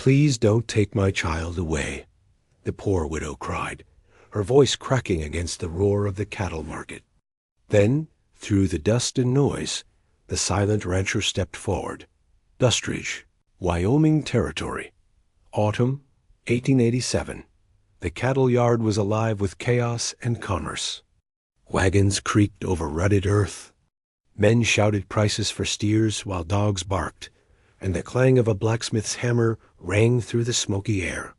"Please don't take my child away," the poor widow cried, her voice cracking against the roar of the cattle market. Then, through the dust and noise, the silent rancher stepped forward. Dustridge, Wyoming Territory. Autumn, 1887. The cattle yard was alive with chaos and commerce. Wagons creaked over rutted earth. Men shouted prices for steers while dogs barked, and the clang of a blacksmith's hammer rang through the smoky air.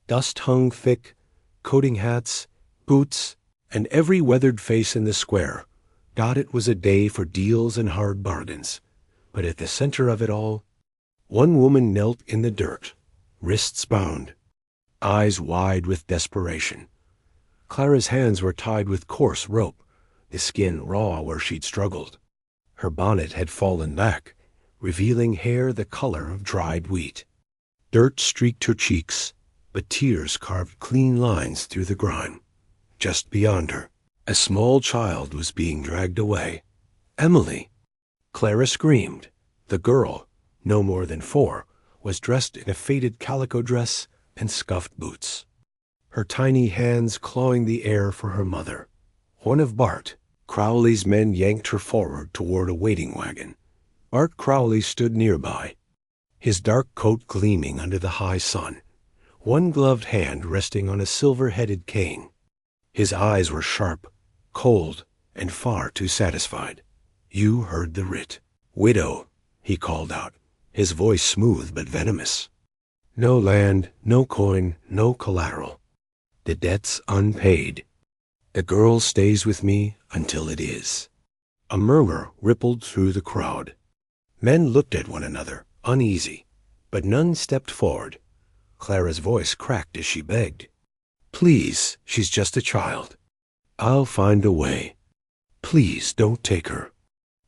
Dust hung thick, coating hats, boots, and every weathered face in the square. God, it was a day for deals and hard bargains. But at the center of it all, one woman knelt in the dirt, wrists bound, eyes wide with desperation. Clara's hands were tied with coarse rope, the skin raw where she'd struggled. Her bonnet had fallen back, revealing hair the color of dried wheat. Dirt streaked her cheeks, but tears carved clean lines through the grime. Just beyond her, a small child was being dragged away. Emily! Clara screamed. The girl, no more than 4, was dressed in a faded calico dress and scuffed boots, her tiny hands clawing the air for her mother. One of Bart Crowley's men yanked her forward toward a waiting wagon. Bart Crowley stood nearby, his dark coat gleaming under the high sun, one gloved hand resting on a silver-headed cane. His eyes were sharp, cold, and far too satisfied. "You heard the writ. Widow," he called out, his voice smooth but venomous. "No land, no coin, no collateral. The debt's unpaid. The girl stays with me until it is." A murmur rippled through the crowd. Men looked at one another, uneasy, but none stepped forward. Clara's voice cracked as she begged. "Please, she's just a child. I'll find a way. Please don't take her."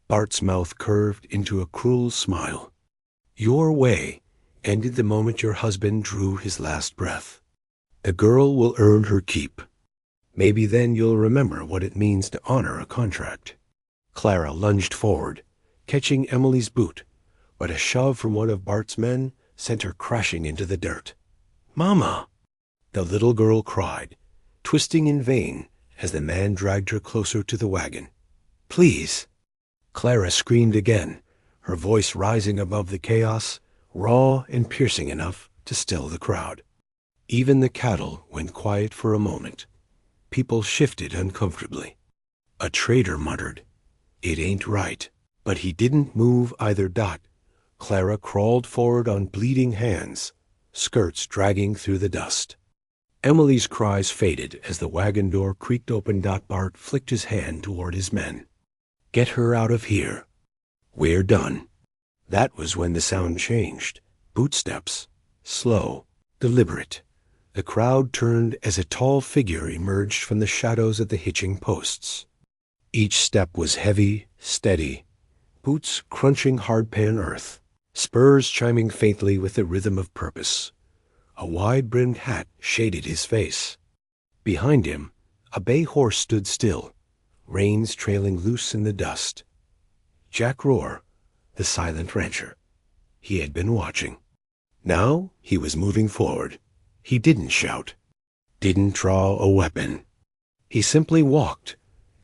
Bart's mouth curved into a cruel smile. "Your way ended the moment your husband drew his last breath. The girl will earn her keep. Maybe then you'll remember what it means to honor a contract." Clara lunged forward, catching Emily's boot, but a shove from one of Bart's men sent her crashing into the dirt. "Mama!" the little girl cried, twisting in vain as the man dragged her closer to the wagon. "Please!" Clara screamed again, her voice rising above the chaos, raw and piercing enough to still the crowd. Even the cattle went quiet for a moment. People shifted uncomfortably. A trader muttered, "It ain't right." But he didn't move either dot. Clara crawled forward on bleeding hands, skirts dragging through the dust. Emily's cries faded as the wagon door creaked open. Bart flicked his hand toward his men. "Get her out of here. We're done." That was when the sound changed. Bootsteps, slow, deliberate. The crowd turned as a tall figure emerged from the shadows of the hitching posts. Each step was heavy, steady, boots crunching hardpan earth, spurs chiming faintly with the rhythm of purpose. A wide-brimmed hat shaded his face. Behind him, a bay horse stood still, reins trailing loose in the dust. Jack Rohr, the silent rancher. He had been watching. Now he was moving forward. He didn't shout, didn't draw a weapon. He simply walked,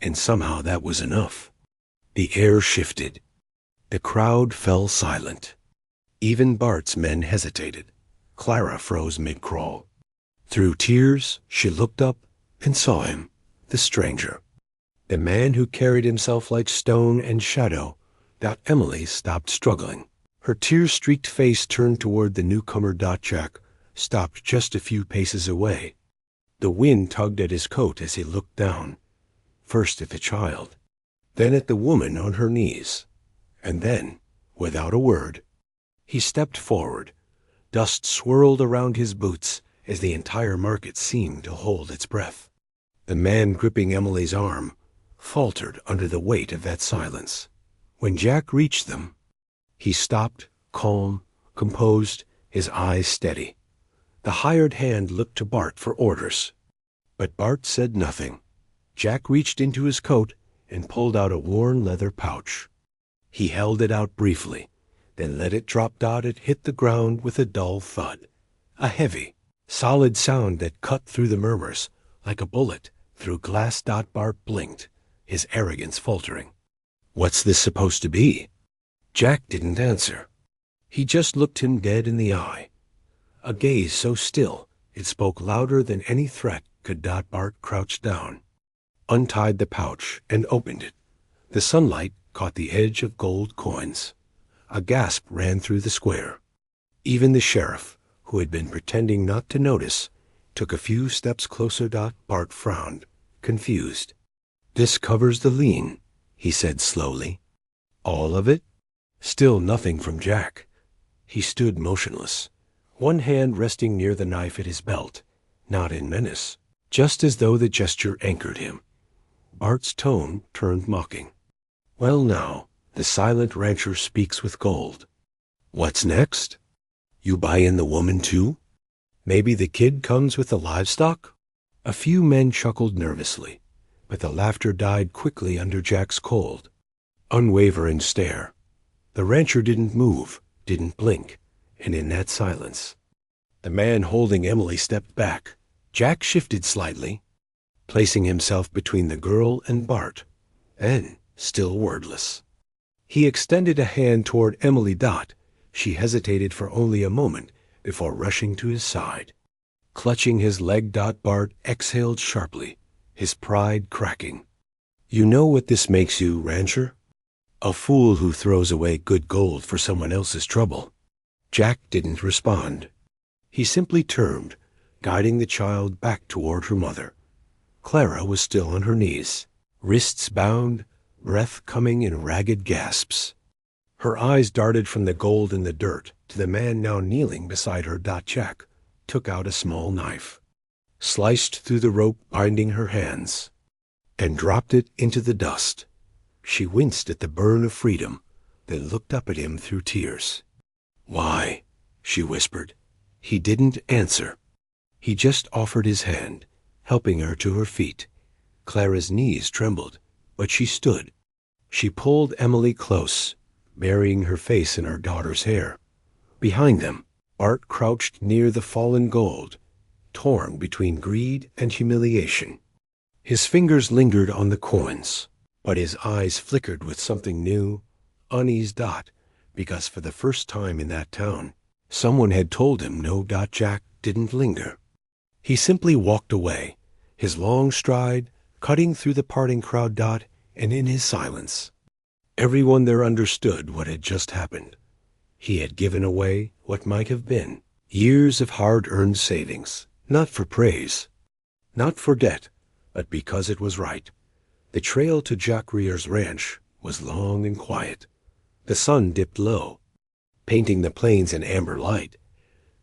and somehow that was enough. The air shifted. The crowd fell silent. Even Bart's men hesitated. Clara froze mid-crawl. Through tears, she looked up and saw him, the stranger, the man who carried himself like stone and shadow. That Emily stopped struggling. Her tear-streaked face turned toward the newcomer. Jack stopped just a few paces away. The wind tugged at his coat as he looked down, first at the child, then at the woman on her knees, and then, without a word, he stepped forward. Dust swirled around his boots as the entire market seemed to hold its breath. The man gripping Emily's arm faltered under the weight of that silence. When Jack reached them, he stopped, calm, composed, his eyes steady. The hired hand looked to Bart for orders, but Bart said nothing. Jack reached into his coat and pulled out a worn leather pouch. He held it out briefly, then let it drop. It hit the ground with a dull thud, a heavy, solid sound that cut through the murmurs like a bullet through glass. Bart blinked, his arrogance faltering. What's this supposed to be? Jack didn't answer. He just looked him dead in the eye, a gaze so still it spoke louder than any threat could. Bart crouched down, untied the pouch, and opened it. The sunlight caught the edge of gold coins. A gasp ran through the square. Even the sheriff, who had been pretending not to notice, took a few steps closer. Bart frowned, confused. This covers the lien, he said slowly. All of it? Still nothing from Jack. He stood motionless, one hand resting near the knife at his belt, not in menace, just as though the gesture anchored him. Bart's tone turned mocking. Well now, the silent rancher speaks with gold. What's next? You buy in the woman too? Maybe the kid comes with the livestock? A few men chuckled nervously, but the laughter died quickly under Jack's cold, unwavering stare. The rancher didn't move, didn't blink, and in that silence, the man holding Emily stepped back. Jack shifted slightly, placing himself between the girl and Bart, and, still wordless, he extended a hand toward Emily. She hesitated for only a moment before rushing to his side. Clutching his leg. Bart exhaled sharply, his pride cracking. You know what this makes you, rancher? A fool who throws away good gold for someone else's trouble. Jack didn't respond. He simply turned, guiding the child back toward her mother. Clara was still on her knees, wrists bound, breath coming in ragged gasps. Her eyes darted from the gold in the dirt to the man now kneeling beside her. Jack took out a small knife, sliced through the rope binding her hands, and dropped it into the dust. She winced at the burn of freedom, then looked up at him through tears. Why? She whispered. He didn't answer. He just offered his hand, helping her to her feet. Clara's knees trembled, but she stood. She pulled Emily close, burying her face in her daughter's hair. Behind them, Bart crouched near the fallen gold, torn between greed and humiliation. His fingers lingered on the coins, but his eyes flickered with something new, unease. Because for the first time in that town, someone had told him no. Jack didn't linger. He simply walked away, his long stride cutting through the parting crowd. And in his silence, everyone there understood what had just happened. He had given away what might have been years of hard-earned savings, not for praise, not for debt, but because it was right. The trail to Jack Rear's ranch was long and quiet. The sun dipped low, painting the plains in amber light.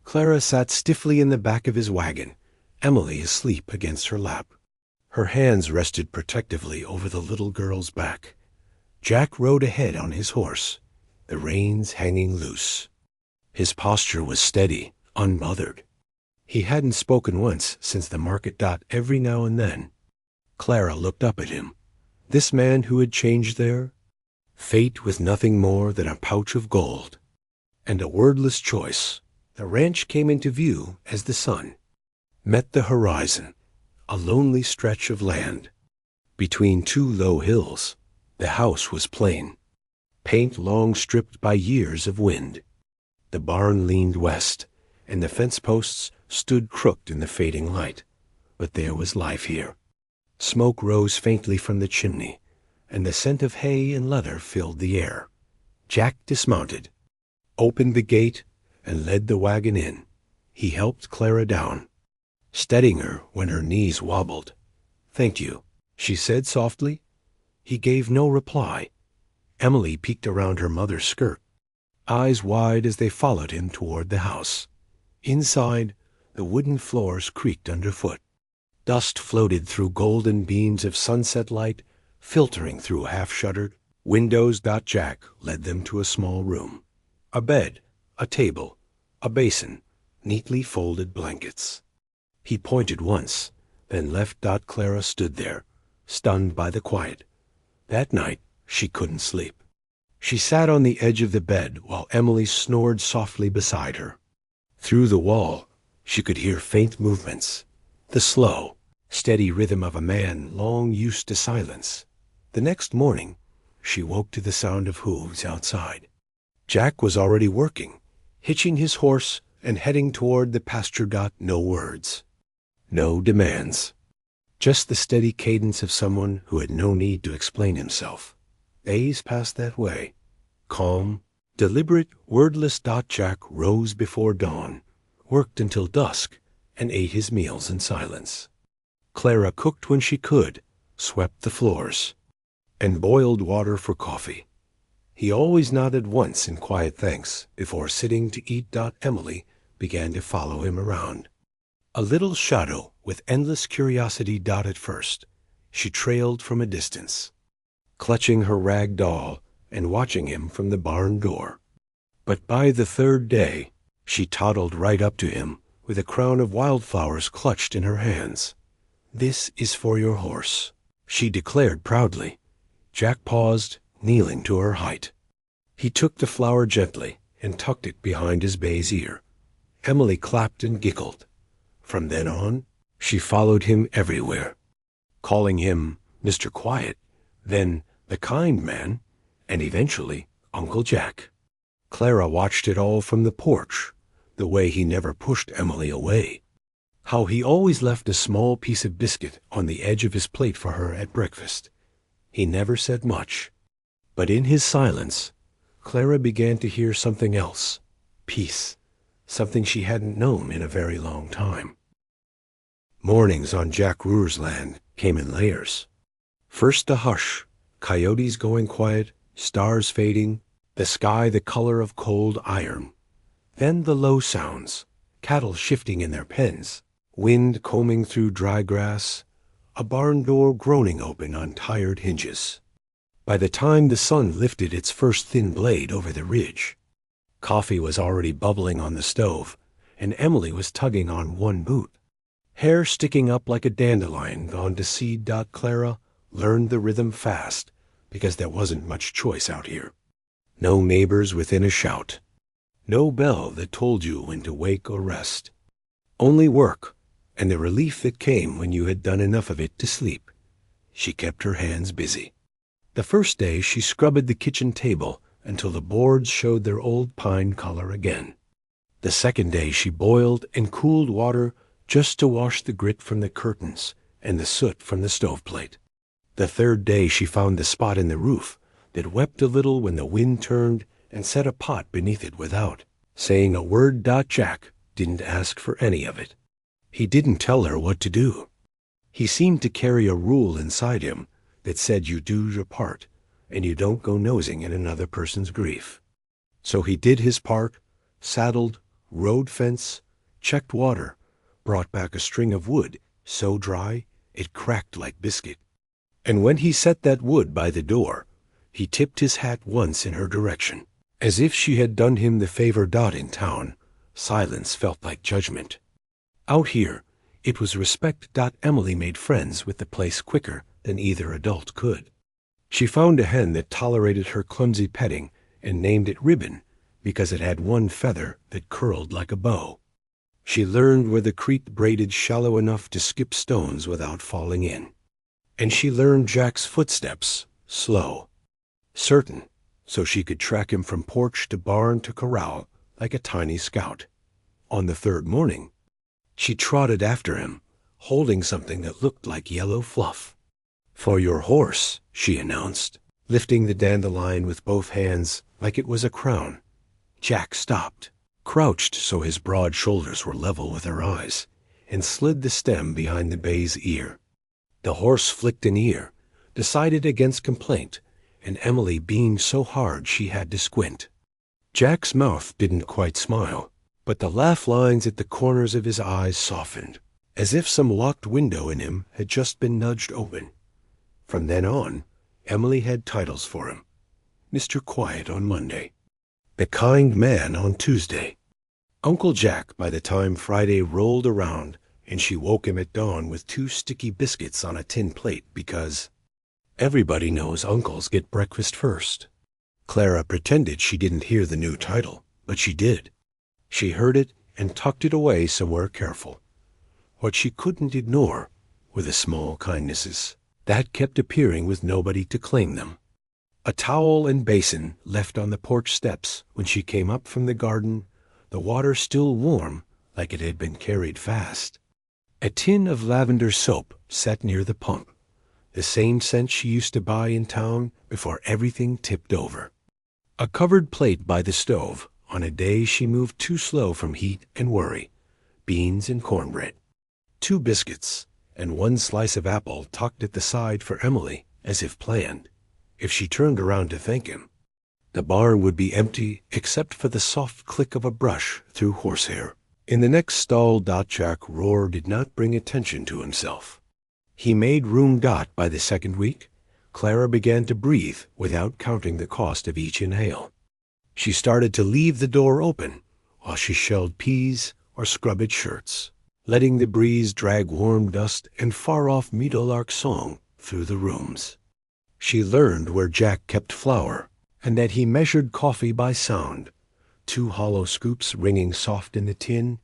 Clara sat stiffly in the back of his wagon, Emily asleep against her lap. Her hands rested protectively over the little girl's back. Jack rode ahead on his horse, the reins hanging loose. His posture was steady, unbothered. He hadn't spoken once since the market. Every now and then, Clara looked up at him. This man who had changed there, fate with nothing more than a pouch of gold, and a wordless choice. The ranch came into view as the sun met the horizon, a lonely stretch of land. Between two low hills, the house was plain, paint long stripped by years of wind. The barn leaned west, and the fence posts stood crooked in the fading light. But there was life here. Smoke rose faintly from the chimney, and the scent of hay and leather filled the air. Jack dismounted, opened the gate, and led the wagon in. He helped Clara down, steadying her when her knees wobbled. "Thank you," she said softly. He gave no reply. Emily peeked around her mother's skirt, eyes wide as they followed him toward the house. Inside, the wooden floors creaked underfoot. Dust floated through golden beams of sunset light, filtering through half-shuttered windows. Jack led them to a small room. A bed, a table, a basin, neatly folded blankets. He pointed once, then left. Clara stood there, stunned by the quiet. That night, she couldn't sleep. She sat on the edge of the bed while Emily snored softly beside her. Through the wall, she could hear faint movements, the slow, steady rhythm of a man long used to silence. The next morning, she woke to the sound of hooves outside. Jack was already working, hitching his horse and heading toward the pasture. No words, no demands, just the steady cadence of someone who had no need to explain himself. Days passed that way, calm, deliberate, wordless. Jack rose before dawn, worked until dusk, and ate his meals in silence. Clara cooked when she could, swept the floors, and boiled water for coffee. He always nodded once in quiet thanks before sitting to eat. Emily began to follow him around. A little shadow with endless curiosity. At first, she trailed from a distance, clutching her rag doll and watching him from the barn door. But by the third day, she toddled right up to him with a crown of wildflowers clutched in her hands. "This is for your horse," she declared proudly. Jack paused, kneeling to her height. He took the flower gently and tucked it behind his bay's ear. Emily clapped and giggled. From then on, she followed him everywhere, calling him Mr. Quiet, then the kind man, and eventually Uncle Jack. Clara watched it all from the porch, the way he never pushed Emily away, how he always left a small piece of biscuit on the edge of his plate for her at breakfast. He never said much, but in his silence, Clara began to hear something else, peace, something she hadn't known in a very long time. Mornings on Jack Ruhr's land came in layers. First the hush, coyotes going quiet, stars fading, the sky the color of cold iron. Then the low sounds, cattle shifting in their pens, wind combing through dry grass, a barn door groaning open on tired hinges. By the time the sun lifted its first thin blade over the ridge, coffee was already bubbling on the stove, and Emily was tugging on one boot, hair sticking up like a dandelion gone to seed. Clara learned the rhythm fast because there wasn't much choice out here. No neighbors within a shout, no bell that told you when to wake or rest. Only work and the relief that came when you had done enough of it to sleep. She kept her hands busy. The first day she scrubbed the kitchen table until the boards showed their old pine color again. The second day she boiled and cooled water just to wash the grit from the curtains and the soot from the stoveplate. The third day she found the spot in the roof that wept a little when the wind turned and set a pot beneath it without saying a word. Jack didn't ask for any of it. He didn't tell her what to do. He seemed to carry a rule inside him that said you do your part and you don't go nosing in another person's grief. So he did his part, saddled, rode fence, checked water, brought back a string of wood so dry it cracked like biscuit. And when he set that wood by the door, he tipped his hat once in her direction, as if she had done him the favor. In town, silence felt like judgment. Out here, it was respect. Emily made friends with the place quicker than either adult could. She found a hen that tolerated her clumsy petting and named it Ribbon because it had one feather that curled like a bow. She learned where the creek braided shallow enough to skip stones without falling in. And she learned Jack's footsteps, slow, certain, so she could track him from porch to barn to corral like a tiny scout. On the third morning, she trotted after him, holding something that looked like yellow fluff. "For your horse," she announced, lifting the dandelion with both hands like it was a crown. Jack stopped, crouched so his broad shoulders were level with her eyes, and slid the stem behind the bay's ear. The horse flicked an ear, decided against complaint, and Emily beamed so hard she had to squint. Jack's mouth didn't quite smile, but the laugh lines at the corners of his eyes softened, as if some locked window in him had just been nudged open. From then on, Emily had titles for him. Mr. Quiet on Monday, the kind man on Tuesday, Uncle Jack by the time Friday rolled around and she woke him at dawn with 2 sticky biscuits on a tin plate because everybody knows uncles get breakfast first. Clara pretended she didn't hear the new title, but she did. She heard it and tucked it away somewhere careful. What she couldn't ignore were the small kindnesses that kept appearing with nobody to claim them. A towel and basin left on the porch steps when she came up from the garden, the water still warm like it had been carried fast. A tin of lavender soap sat near the pump, the same scent she used to buy in town before everything tipped over. A covered plate by the stove on a day she moved too slow from heat and worry, beans and cornbread. 2 biscuits and 1 slice of apple tucked at the side for Emily, as if planned. If she turned around to thank him, the barn would be empty except for the soft click of a brush through horsehair. In the next stall, Jack Roar did not bring attention to himself. He made room. By the second week, Clara began to breathe without counting the cost of each inhale. She started to leave the door open while she shelled peas or scrubbed shirts, letting the breeze drag warm dust and far-off meadowlark song through the rooms. She learned where Jack kept flour, and that he measured coffee by sound, 2 hollow scoops ringing soft in the tin,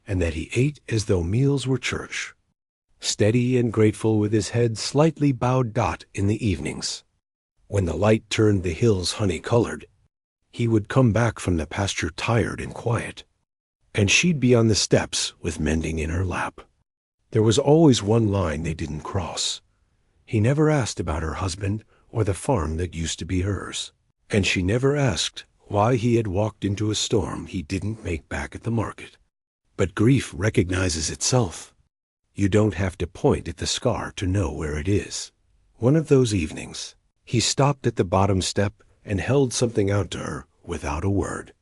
and that he ate as though meals were church, steady and grateful with his head slightly bowed in the evenings. When the light turned the hills honey-colored, he would come back from the pasture tired and quiet, and she'd be on the steps with mending in her lap. There was always one line they didn't cross. He never asked about her husband or the farm that used to be hers, and she never asked why he had walked into a storm he didn't make back at the market. But grief recognizes itself. You don't have to point at the scar to know where it is. One of those evenings, he stopped at the bottom step and held something out to her without a word.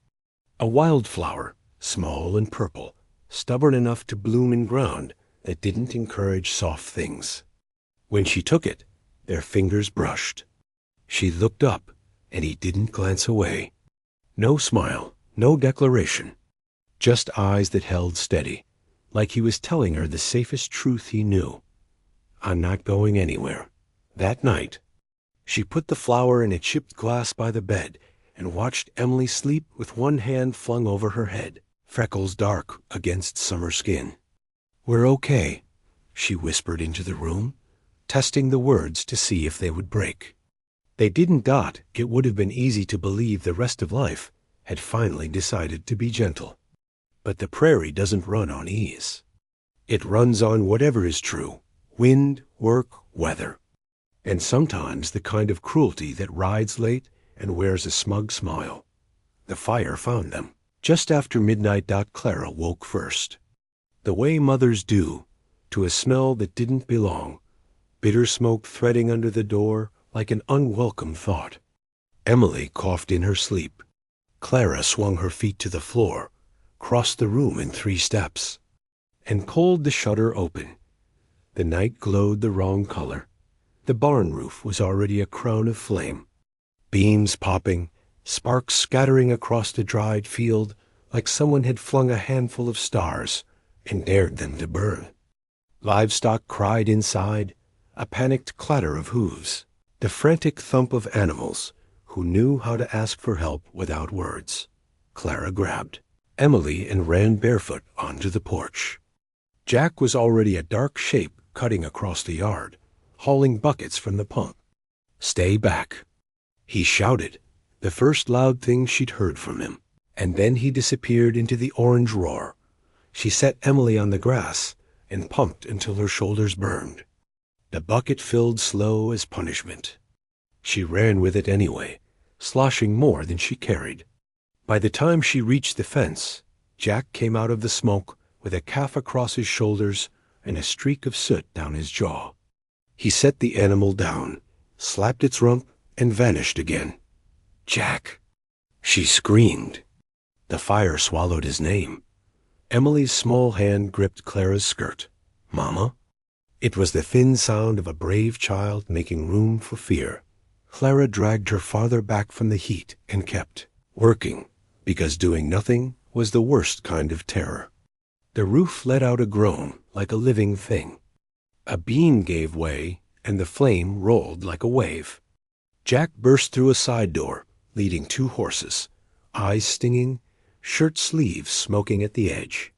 A wildflower, small and purple, stubborn enough to bloom in ground that didn't encourage soft things. When she took it, their fingers brushed. She looked up, and he didn't glance away. No smile, no declaration, just eyes that held steady, like he was telling her the safest truth he knew. I'm not going anywhere. That night, she put the flower in a chipped glass by the bed and watched Emily sleep with one hand flung over her head, freckles dark against summer skin. We're okay, she whispered into the room, testing the words to see if they would break. They didn't. It would have been easy to believe the rest of life had finally decided to be gentle. But the prairie doesn't run on ease. It runs on whatever is true, wind, work, weather, and sometimes the kind of cruelty that rides late and wears a smug smile. The fire found them just after midnight. Clara woke first, the way mothers do, to a smell that didn't belong, bitter smoke threading under the door like an unwelcome thought. Emily coughed in her sleep. Clara swung her feet to the floor, crossed the room in 3 steps, and pulled the shutter open. The night glowed the wrong color. The barn roof was already a crown of flame, beams popping, sparks scattering across the dried field like someone had flung a handful of stars and dared them to burn. Livestock cried inside, a panicked clatter of hooves, the frantic thump of animals who knew how to ask for help without words. Clara grabbed Emily and ran barefoot onto the porch. Jack was already a dark shape cutting across the yard, hauling buckets from the pump. Stay back, he shouted, the first loud thing she'd heard from him, and then he disappeared into the orange roar. She set Emily on the grass and pumped until her shoulders burned. The bucket filled slow as punishment. She ran with it anyway, sloshing more than she carried. By the time she reached the fence, Jack came out of the smoke with a calf across his shoulders and a streak of soot down his jaw. He set the animal down, slapped its rump, and vanished again. Jack! She screamed. The fire swallowed his name. Emily's small hand gripped Clara's skirt. Mama? It was the thin sound of a brave child making room for fear. Clara dragged her farther back from the heat and kept working, because doing nothing was the worst kind of terror. The roof let out a groan like a living thing. A beam gave way, and the flame rolled like a wave. Jack burst through a side door, leading 2 horses, eyes stinging, shirt sleeves smoking at the edge.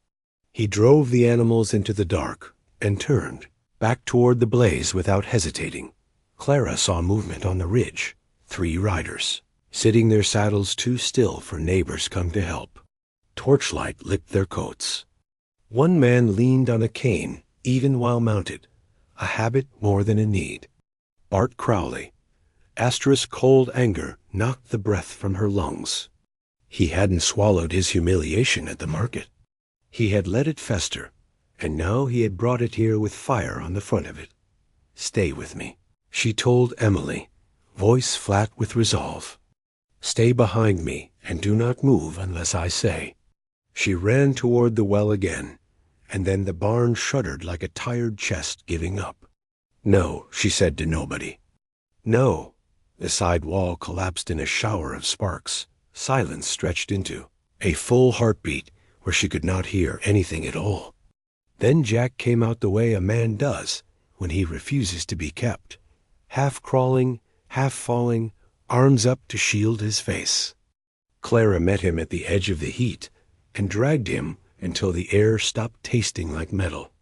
He drove the animals into the dark and turned back toward the blaze without hesitating. Clara saw movement on the ridge, 3 riders, sitting their saddles too still for neighbors come to help. Torchlight licked their coats. One man leaned on a cane even while mounted, a habit more than a need. Bart Crowley. Astra's cold anger knocked the breath from her lungs. He hadn't swallowed his humiliation at the market. He had let it fester, and now he had brought it here with fire on the front of it. "Stay with me," she told Emily, voice flat with resolve. "Stay behind me and do not move unless I say." She ran toward the well again, and then the barn shuddered like a tired chest giving up. "No," she said to nobody. "No." The side wall collapsed in a shower of sparks. Silence stretched into a full heartbeat where she could not hear anything at all. Then Jack came out the way a man does when he refuses to be kept, half crawling, half falling, arms up to shield his face. Clara met him at the edge of the heat and dragged him until the air stopped tasting like metal.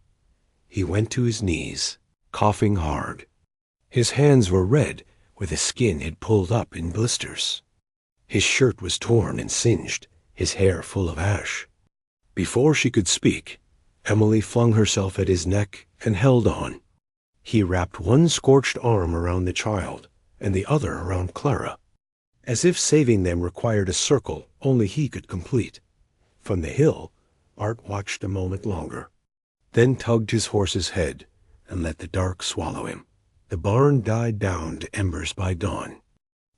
He went to his knees, coughing hard. His hands were red where the skin had pulled up in blisters. His shirt was torn and singed, his hair full of ash. Before she could speak, Emily flung herself at his neck and held on. He wrapped one scorched arm around the child and the other around Clara, as if saving them required a circle only he could complete. From the hill, Art watched a moment longer, then tugged his horse's head and let the dark swallow him. The barn died down to embers by dawn.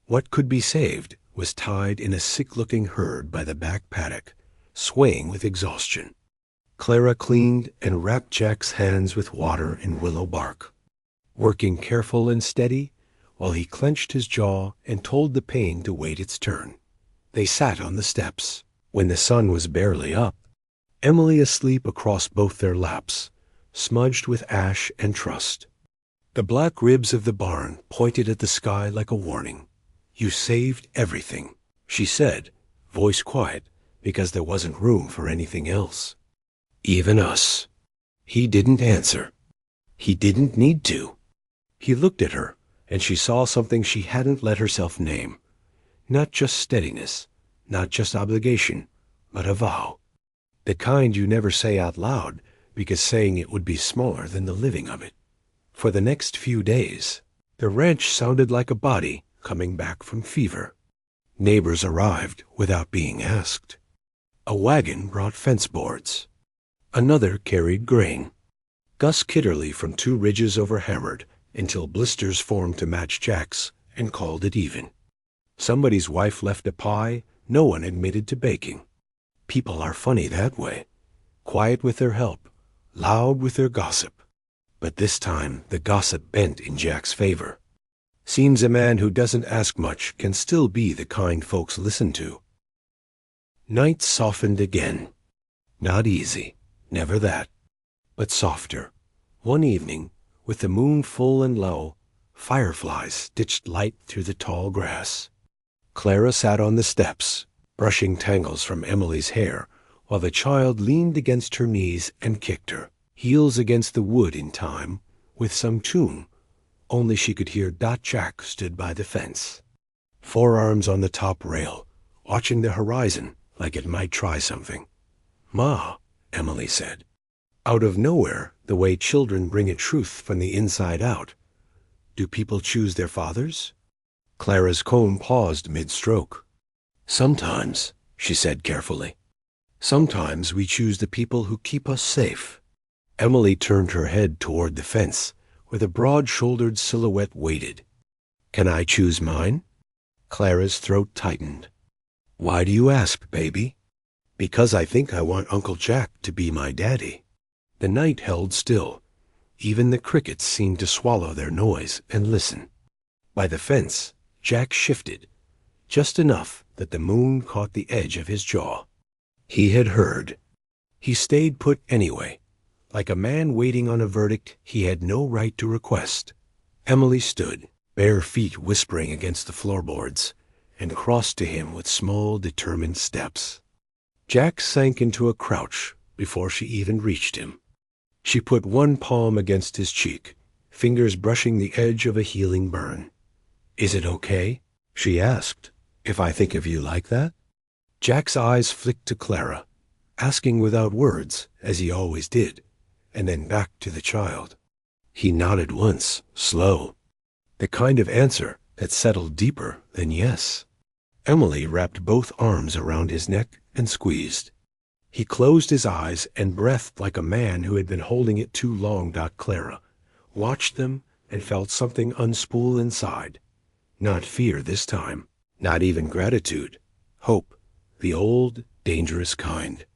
What could be saved was tied in a sick-looking herd by the back paddock, swaying with exhaustion. Clara cleaned and wrapped Jack's hands with water and willow bark, working careful and steady while he clenched his jaw and told the pain to wait its turn. They sat on the steps when the sun was barely up, Emily asleep across both their laps, smudged with ash and trust. The black ribs of the barn pointed at the sky like a warning. "You saved everything," she said, voice quiet because there wasn't room for anything else. "Even us." He didn't answer. He didn't need to. He looked at her, and she saw something she hadn't let herself name. Not just steadiness, not just obligation, but a vow. The kind you never say out loud because saying it would be smaller than the living of it. For the next few days, the ranch sounded like a body coming back from fever. Neighbors arrived without being asked. A wagon brought fence boards. Another carried grain. Gus Kitterly from 2 ridges over-hammered until blisters formed to match Jack's and called it even. Somebody's wife left a pie no one admitted to baking. People are funny that way. Quiet with their help, loud with their gossip. But this time the gossip bent in Jack's favor. Seems a man who doesn't ask much can still be the kind folks listen to. Night softened again. Not easy, never that, but softer. One evening, with the moon full and low, fireflies stitched light through the tall grass. Clara sat on the steps, brushing tangles from Emily's hair, while the child leaned against her knees and kicked her, heels against the wood in time, with some tune. Only she could hear Jack stood by the fence, forearms on the top rail, watching the horizon like it might try something. "Ma," Emily said, out of nowhere, the way children bring a truth from the inside out. "Do people choose their fathers?" Clara's comb paused mid-stroke. "Sometimes," she said carefully. "Sometimes we choose the people who keep us safe." Emily turned her head toward the fence, where the broad-shouldered silhouette waited. "Can I choose mine?" Clara's throat tightened. "Why do you ask, baby?" "Because I think I want Uncle Jack to be my daddy." The night held still. Even the crickets seemed to swallow their noise and listen. By the fence, Jack shifted, just enough that the moon caught the edge of his jaw. He had heard. He stayed put anyway, like a man waiting on a verdict he had no right to request. Emily stood, bare feet whispering against the floorboards, and crossed to him with small, determined steps. Jack sank into a crouch before she even reached him. She put one palm against his cheek, fingers brushing the edge of a healing burn. "Is it okay?" she asked. "If I think of you like that?" Jack's eyes flicked to Clara, asking without words, as he always did, and then back to the child. He nodded once, slow, the kind of answer that settled deeper than yes. Emily wrapped both arms around his neck and squeezed. He closed his eyes and breathed like a man who had been holding it too long. Clara watched them and felt something unspool inside. Not fear this time, not even gratitude. Hope, the old, dangerous kind.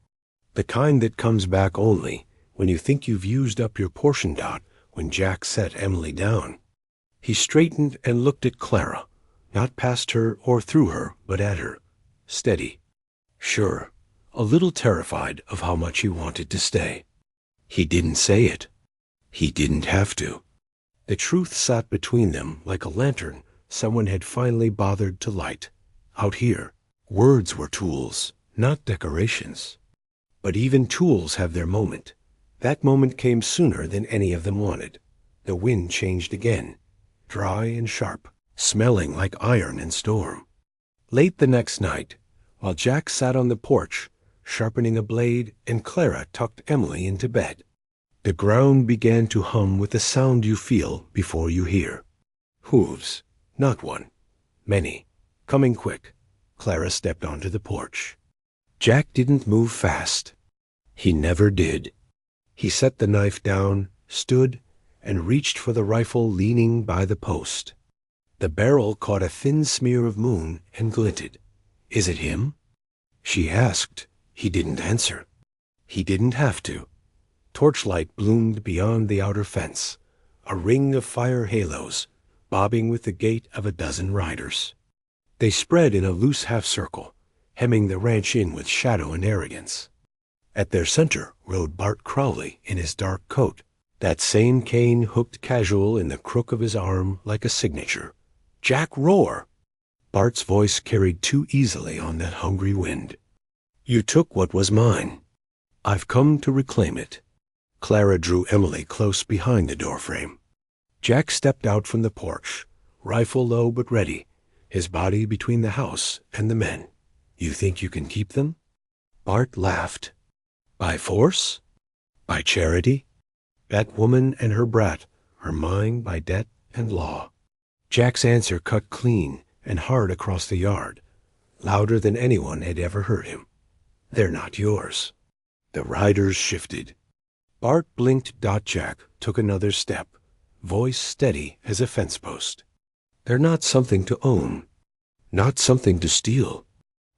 The kind that comes back only when you think you've used up your portion. When Jack set Emily down, he straightened and looked at Clara, not past her or through her, but at her, steady. Sure, a little terrified of how much he wanted to stay. He didn't say it. He didn't have to. The truth sat between them like a lantern someone had finally bothered to light. Out here, words were tools, not decorations. But even tools have their moment. That moment came sooner than any of them wanted. The wind changed again, dry and sharp, smelling like iron and storm. Late the next night, while Jack sat on the porch, sharpening a blade, and Clara tucked Emily into bed, the ground began to hum with the sound you feel before you hear. Hooves, not one, many, coming quick. Clara stepped onto the porch. Jack didn't move fast. He never did. He set the knife down, stood, and reached for the rifle leaning by the post. The barrel caught a thin smear of moon and glinted. "Is it him?" she asked. He didn't answer. He didn't have to. Torchlight bloomed beyond the outer fence, a ring of fire halos, bobbing with the gait of a dozen riders. They spread in a loose half-circle, hemming the ranch in with shadow and arrogance. At their center rode Bart Crowley in his dark coat, that same cane hooked casual in the crook of his arm like a signature. "Jack, roar!" Bart's voice carried too easily on that hungry wind. "You took what was mine. I've come to reclaim it." Clara drew Emily close behind the doorframe. Jack stepped out from the porch, rifle low but ready, his body between the house and the men. "You think you can keep them?" Bart laughed. "By force? By charity? That woman and her brat are mine by debt and law." Jack's answer cut clean and hard across the yard, louder than anyone had ever heard him. "They're not yours." The riders shifted. Bart blinked. Jack took another step, voice steady as a fence post. "They're not something to own, not something to steal."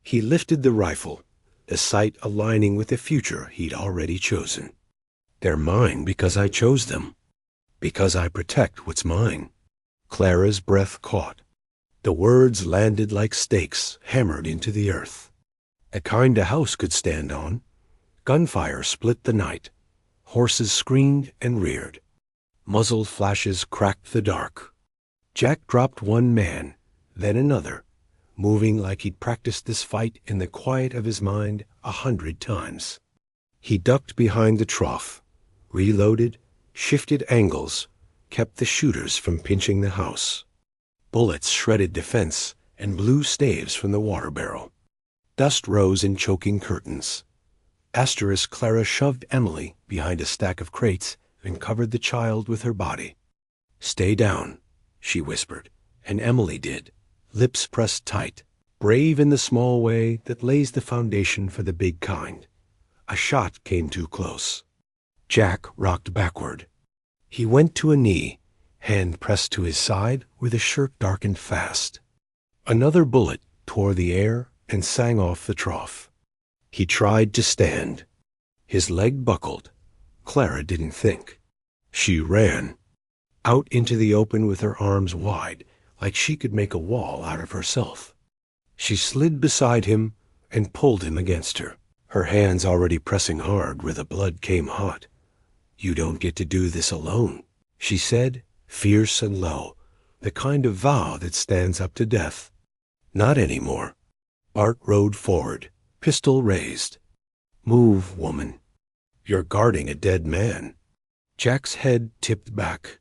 He lifted the rifle, the sight aligning with the future he'd already chosen. "They're mine because I chose them, because I protect what's mine." Clara's breath caught. The words landed like stakes hammered into the earth. A kind a house could stand on. Gunfire split the night. Horses screamed and reared. Muzzled flashes cracked the dark. Jack dropped one man, then another, moving like he'd practiced this fight in the quiet of his mind 100 times. He ducked behind the trough, reloaded, shifted angles, kept the shooters from pinching the house. Bullets shredded defense and blew staves from the water barrel. Dust rose in choking curtains. Clara shoved Emily behind a stack of crates and covered the child with her body. "Stay down," she whispered, and Emily did, lips pressed tight, brave in the small way that lays the foundation for the big kind. A shot came too close. Jack rocked backward. He went to a knee, hand pressed to his side where the shirt darkened fast. Another bullet tore the air and sang off the trough. He tried to stand. His leg buckled. Clara didn't think. She ran, out into the open with her arms wide, like she could make a wall out of herself. She slid beside him and pulled him against her, her hands already pressing hard where the blood came hot. "You don't get to do this alone," she said, fierce and low, the kind of vow that stands up to death. Not anymore. Bart rode forward, pistol raised. Move, woman. You're guarding a dead man. Jack's head tipped back.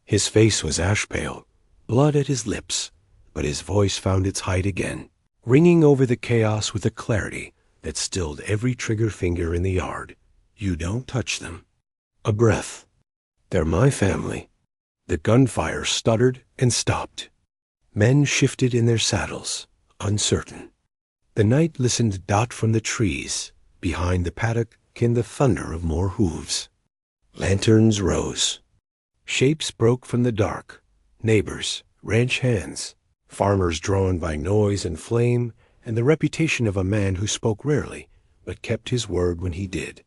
His face was ash pale, blood at his lips, but his voice found its height again, ringing over the chaos with a clarity that stilled every trigger finger in the yard. You don't touch them. A breath. They're my family. The gunfire stuttered and stopped. Men shifted in their saddles, uncertain. The night listened dot from the trees. Behind the paddock came the thunder of more hooves. Lanterns rose. Shapes broke from the dark. Neighbors, ranch hands, farmers drawn by noise and flame, and the reputation of a man who spoke rarely, but kept his word when he did.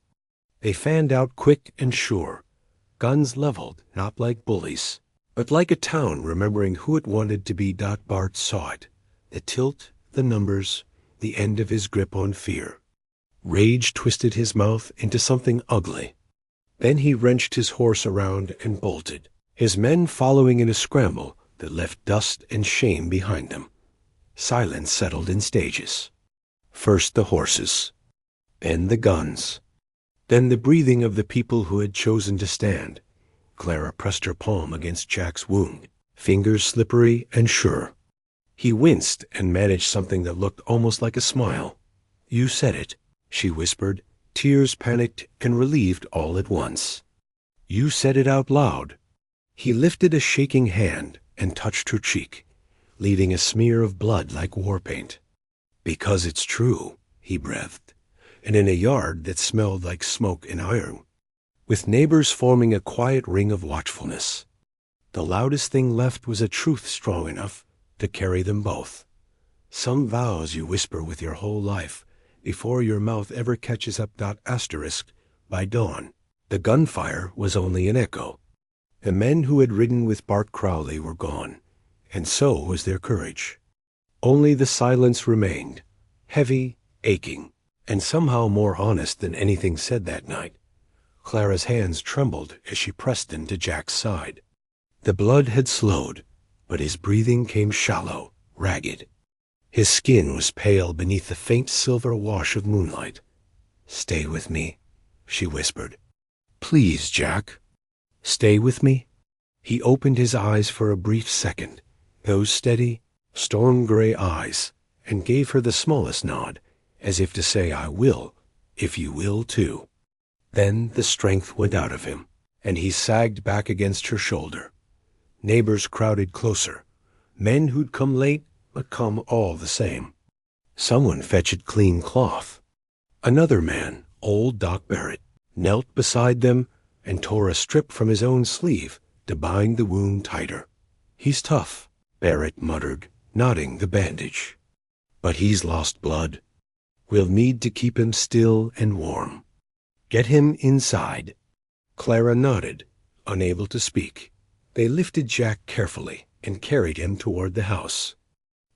They fanned out quick and sure, guns leveled, not like bullies, but like a town remembering who it wanted to be. Bart saw it, the tilt, the numbers, the end of his grip on fear. Rage twisted his mouth into something ugly. Then he wrenched his horse around and bolted, his men following in a scramble that left dust and shame behind them. Silence settled in stages. First the horses, then the guns, then the breathing of the people who had chosen to stand. Clara pressed her palm against Jack's wound, fingers slippery and sure. He winced and managed something that looked almost like a smile. You said it, she whispered, tears panicked and relieved all at once. You said it out loud. He lifted a shaking hand and touched her cheek, leaving a smear of blood like war paint. Because it's true, he breathed, and in a yard that smelled like smoke and iron, with neighbors forming a quiet ring of watchfulness. The loudest thing left was a truth strong enough to carry them both. Some vows you whisper with your whole life before your mouth ever catches up. Asterisk, by dawn, the gunfire was only an echo. The men who had ridden with Bart Crowley were gone, and so was their courage. Only the silence remained, heavy, aching, and somehow more honest than anything said that night. Clara's hands trembled as she pressed into Jack's side. The blood had slowed, but his breathing came shallow, ragged. His skin was pale beneath the faint silver wash of moonlight. Stay with me, she whispered. Please, Jack. Stay with me? He opened his eyes for a brief second, those steady, storm-gray eyes, and gave her the smallest nod, as if to say, I will, if you will too. Then the strength went out of him, and he sagged back against her shoulder. Neighbors crowded closer, men who'd come late, but come all the same. Someone fetched clean cloth. Another man, old Doc Barrett, knelt beside them and tore a strip from his own sleeve to bind the wound tighter. He's tough, Barrett muttered, knotting the bandage. But he's lost blood. We'll need to keep him still and warm. Get him inside. Clara nodded, unable to speak. They lifted Jack carefully and carried him toward the house.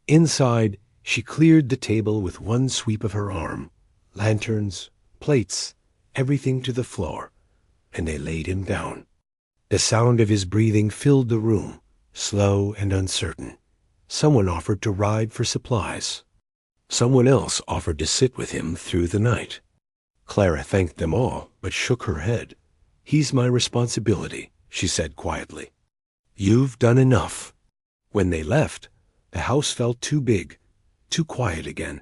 Inside, she cleared the table with one sweep of her arm. Lanterns, plates, everything to the floor, and they laid him down. The sound of his breathing filled the room, slow and uncertain. Someone offered to ride for supplies. Someone else offered to sit with him through the night. Clara thanked them all, but shook her head. He's my responsibility, she said quietly. You've done enough. When they left, the house felt too big, too quiet again.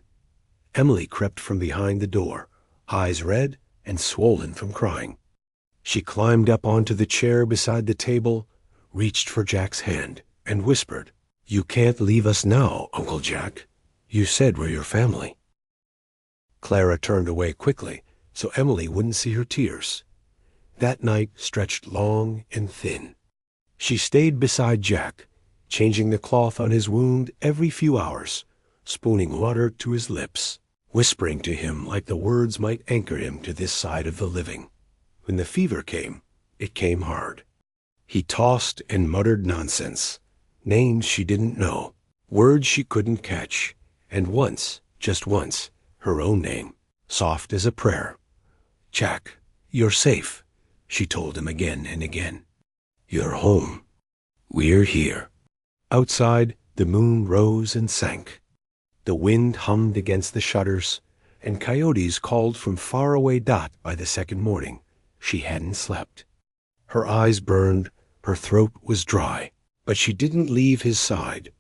Emily crept from behind the door, eyes red and swollen from crying. She climbed up onto the chair beside the table, reached for Jack's hand, and whispered, You can't leave us now, Uncle Jack. You said we're your family. Clara turned away quickly, so Emily wouldn't see her tears. That night stretched long and thin. She stayed beside Jack, changing the cloth on his wound every few hours, spooning water to his lips, whispering to him like the words might anchor him to this side of the living. When the fever came, it came hard. He tossed and muttered nonsense, names she didn't know, words she couldn't catch, and once, just once, her own name, soft as a prayer. Jack, you're safe, she told him again and again. You're home. We're here. Outside, the moon rose and sank. The wind hummed against the shutters, and coyotes called from far away. By the second morning, she hadn't slept. Her eyes burned, her throat was dry, but she didn't leave his side.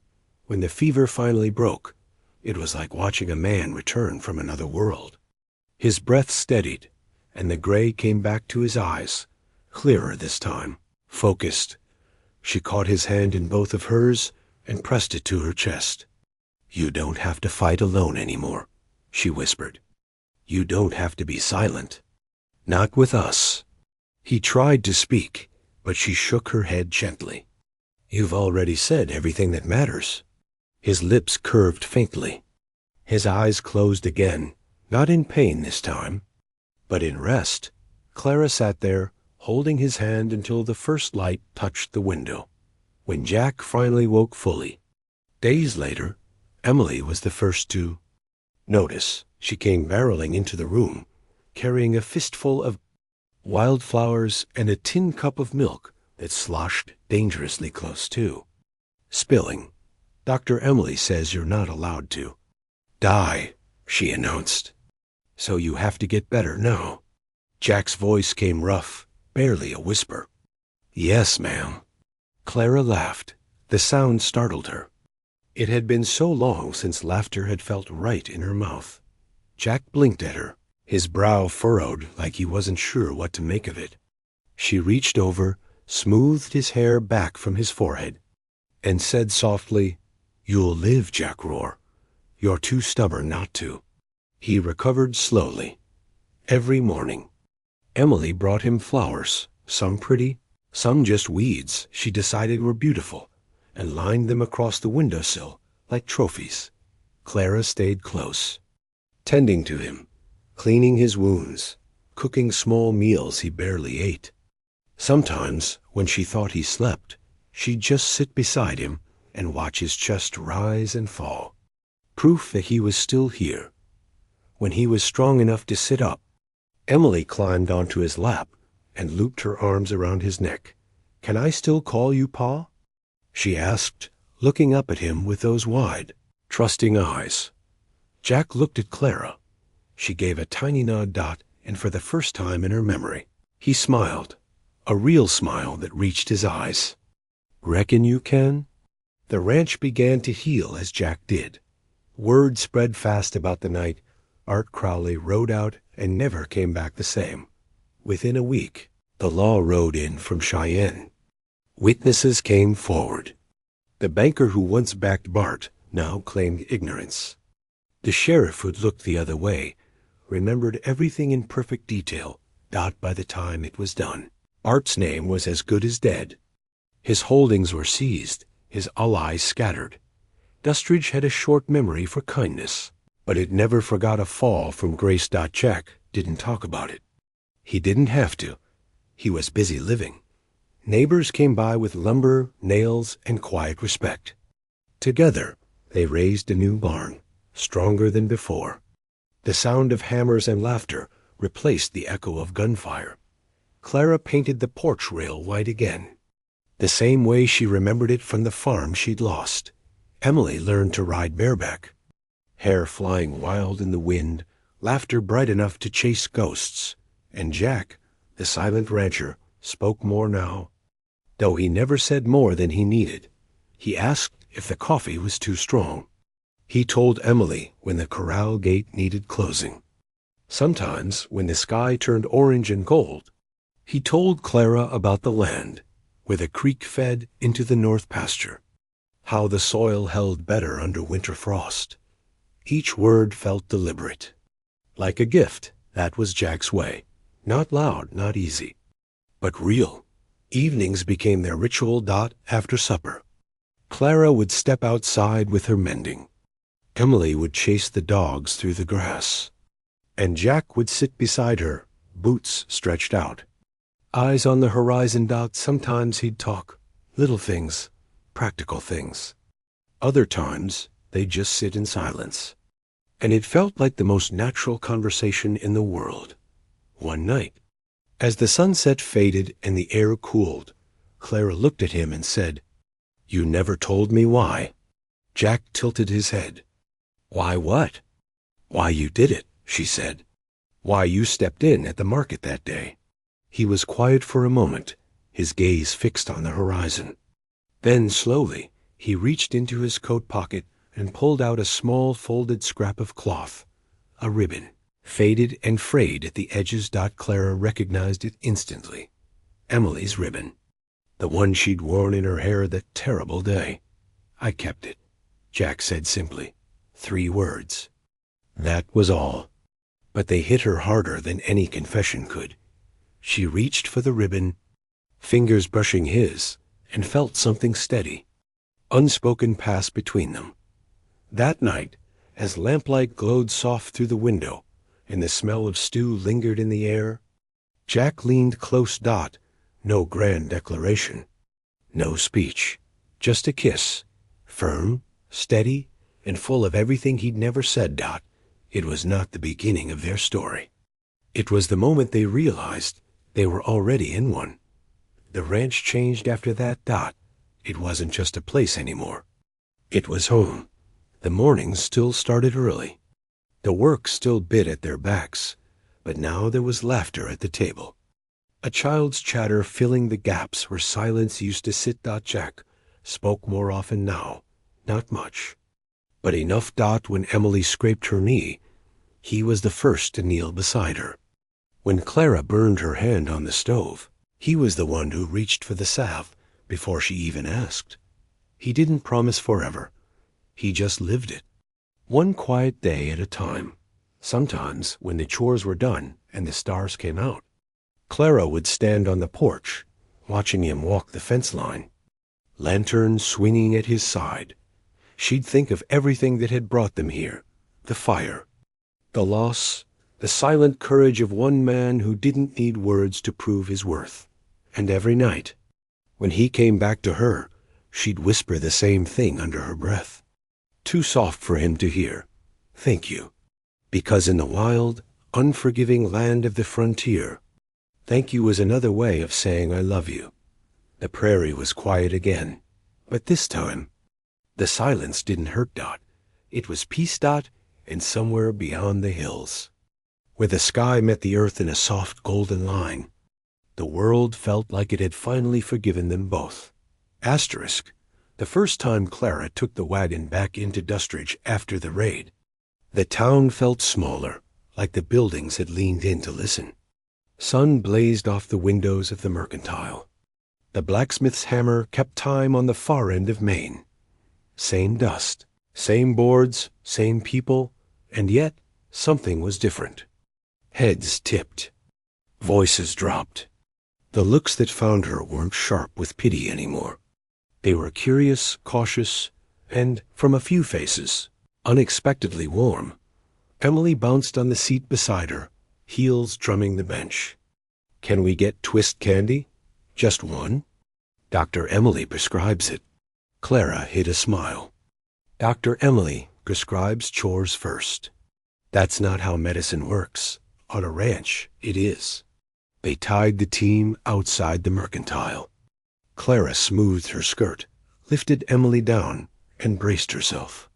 When the fever finally broke, it was like watching a man return from another world. His breath steadied, and the gray came back to his eyes, clearer this time, focused. She caught his hand in both of hers and pressed it to her chest. "You don't have to fight alone anymore," she whispered. "You don't have to be silent. Not with us." He tried to speak, but she shook her head gently. "You've already said everything that matters." His lips curved faintly. His eyes closed again, not in pain this time, but in rest. Clara sat there, holding his hand until the first light touched the window. When Jack finally woke fully, days later, Emily was the first to notice. She came barreling into the room, carrying a fistful of wildflowers and a tin cup of milk that sloshed dangerously close to. Spilling. "Dr. Emily says you're not allowed to die," she announced. "So you have to get better now." Jack's voice came rough, barely a whisper. "Yes, ma'am." Clara laughed. The sound startled her. It had been so long since laughter had felt right in her mouth. Jack blinked at her, his brow furrowed like he wasn't sure what to make of it. She reached over, smoothed his hair back from his forehead, and said softly, "You'll live, Jack Roar. You're too stubborn not to." He recovered slowly. Every morning, Emily brought him flowers, some pretty, some just weeds she decided were beautiful, and lined them across the windowsill like trophies. Clara stayed close, tending to him, cleaning his wounds, cooking small meals he barely ate. Sometimes, when she thought he slept, she'd just sit beside him and watch his chest rise and fall. Proof that he was still here. When he was strong enough to sit up, Emily climbed onto his lap and looped her arms around his neck. "Can I still call you Pa?" she asked, looking up at him with those wide, trusting eyes. Jack looked at Clara. She gave a tiny nod. And for the first time in her memory, he smiled, a real smile that reached his eyes. "Reckon you can?" The ranch began to heal as Jack did. Word spread fast about the night. Art Crowley rode out and never came back the same. Within a week, the law rode in from Cheyenne. Witnesses came forward. The banker who once backed Bart now claimed ignorance. The sheriff who'd looked the other way remembered everything in perfect detail. By the time it was done, Art's name was as good as dead. His holdings were seized, his allies scattered. Dustridge had a short memory for kindness, but it never forgot a fall from grace. Jack didn't talk about it. He didn't have to. He was busy living. Neighbors came by with lumber, nails, and quiet respect. Together, they raised a new barn, stronger than before. The sound of hammers and laughter replaced the echo of gunfire. Clara painted the porch rail white again, the same way she remembered it from the farm she'd lost. Emily learned to ride bareback, hair flying wild in the wind, laughter bright enough to chase ghosts. And Jack, the silent rancher, spoke more now, though he never said more than he needed. He asked if the coffee was too strong. He told Emily when the corral gate needed closing. Sometimes, when the sky turned orange and gold, he told Clara about the land, where the creek fed into the north pasture, how the soil held better under winter frost. Each word felt deliberate. Like a gift, that was Jack's way. Not loud, not easy, but real. Evenings became their ritual. After supper, Clara would step outside with her mending. Emily would chase the dogs through the grass, and Jack would sit beside her, boots stretched out, eyes on the horizon. Sometimes he'd talk, little things, practical things. Other times, they'd just sit in silence, and it felt like the most natural conversation in the world. One night, as the sunset faded and the air cooled, Clara looked at him and said, "You never told me why." Jack tilted his head. Why what? Why you did it, she said. Why you stepped in at the market that day. He was quiet for a moment, his gaze fixed on the horizon. Then, slowly, he reached into his coat pocket and pulled out a small folded scrap of cloth, a ribbon, faded and frayed at the edges. Clara recognized it instantly. Emily's ribbon, the one she'd worn in her hair that terrible day. I kept it, Jack said simply. 3 words. That was all. But they hit her harder than any confession could. She reached for the ribbon, fingers brushing his, and felt something steady. Unspoken passed between them. That night, as lamplight glowed soft through the window, and the smell of stew lingered in the air, Jack leaned close. No grand declaration, no speech, just a kiss, firm, steady, and full of everything he'd never said. It was not the beginning of their story. It was the moment they realized they were already in one. The ranch changed after that. It wasn't just a place anymore. It was home. The mornings still started early. The work still bit at their backs, but now there was laughter at the table. A child's chatter filling the gaps where silence used to sit. Jack spoke more often now, not much, but enough. When Emily scraped her knee, he was the first to kneel beside her. When Clara burned her hand on the stove, he was the one who reached for the salve before she even asked. He didn't promise forever. He just lived it, one quiet day at a time. Sometimes, when the chores were done and the stars came out, Clara would stand on the porch, watching him walk the fence line, lantern swinging at his side. She'd think of everything that had brought them here, the fire, the loss, the silent courage of one man who didn't need words to prove his worth. And every night, when he came back to her, she'd whisper the same thing under her breath. Too soft for him to hear. Thank you. Because in the wild, unforgiving land of the frontier, thank you was another way of saying I love you. The prairie was quiet again, but this time, the silence didn't hurt. It was peace. And somewhere beyond the hills, where the sky met the earth in a soft golden line, the world felt like it had finally forgiven them both. The first time Clara took the wagon back into Dustridge after the raid, the town felt smaller, like the buildings had leaned in to listen. Sun blazed off the windows of the mercantile. The blacksmith's hammer kept time on the far end of Maine. Same dust, same boards, same people, and yet something was different. Heads tipped. Voices dropped. The looks that found her weren't sharp with pity anymore. They were curious, cautious, and, from a few faces, unexpectedly warm. Emily bounced on the seat beside her, heels drumming the bench. Can we get twist candy? Just one? Dr. Emily prescribes it. Clara hid a smile. Dr. Emily prescribes chores first. That's not how medicine works. On a ranch, it is. They tied the team outside the mercantile. Clara smoothed her skirt, lifted Emily down, and braced herself.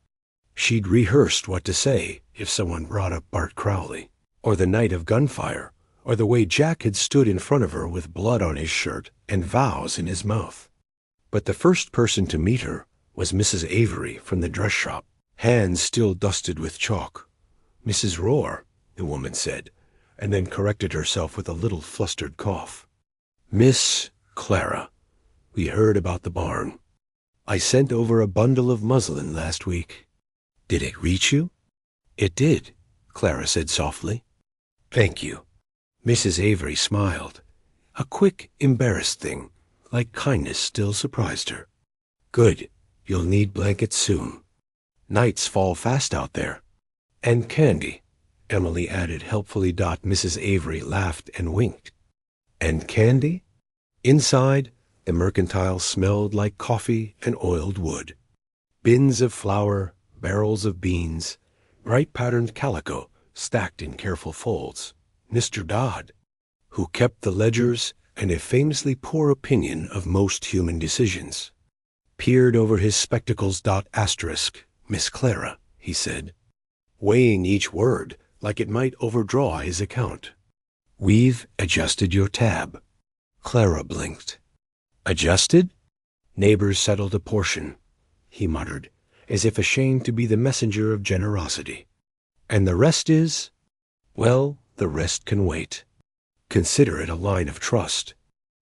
She'd rehearsed what to say if someone brought up Bart Crowley, or the night of gunfire, or the way Jack had stood in front of her with blood on his shirt and vows in his mouth. But the first person to meet her was Mrs. Avery from the dress shop, hands still dusted with chalk. Mrs. Rohr, the woman said, and then corrected herself with a little flustered cough. Miss Clara, we heard about the barn. I sent over a bundle of muslin last week. Did it reach you? It did, Clara said softly. Thank you. Mrs. Avery smiled. A quick, embarrassed thing, like kindness, still surprised her. Good. You'll need blankets soon. Nights fall fast out there. And candy, Emily added helpfully. Mrs. Avery laughed and winked. And candy? Inside, the mercantile smelled like coffee and oiled wood. Bins of flour, barrels of beans, bright patterned calico stacked in careful folds. Mr. Dodd, who kept the ledgers and a famously poor opinion of most human decisions, peered over his spectacles. Miss Clara, he said, weighing each word like it might overdraw his account. "We've adjusted your tab." Clara blinked. "Adjusted?" "Neighbors settled a portion," he muttered, as if ashamed to be the messenger of generosity. "And the rest is—" "Well, the rest can wait. Consider it a line of trust."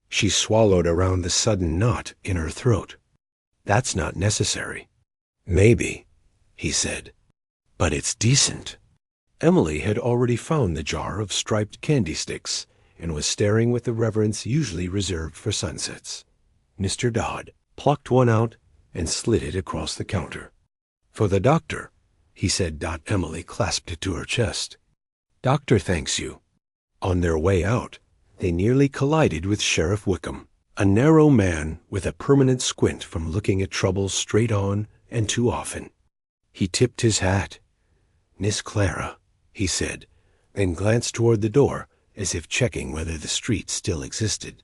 She swallowed around the sudden knot in her throat. "That's not necessary." "Maybe," he said, "but it's decent." Emily had already found the jar of striped candy sticks and was staring with the reverence usually reserved for sunsets. Mr. Dodd plucked one out and slid it across the counter. "For the doctor," he said. Emily clasped it to her chest. "Doctor thanks you." On their way out, they nearly collided with Sheriff Wickham, a narrow man with a permanent squint from looking at trouble straight on and too often. He tipped his hat. "Miss Clara," he said, then glanced toward the door as if checking whether the street still existed.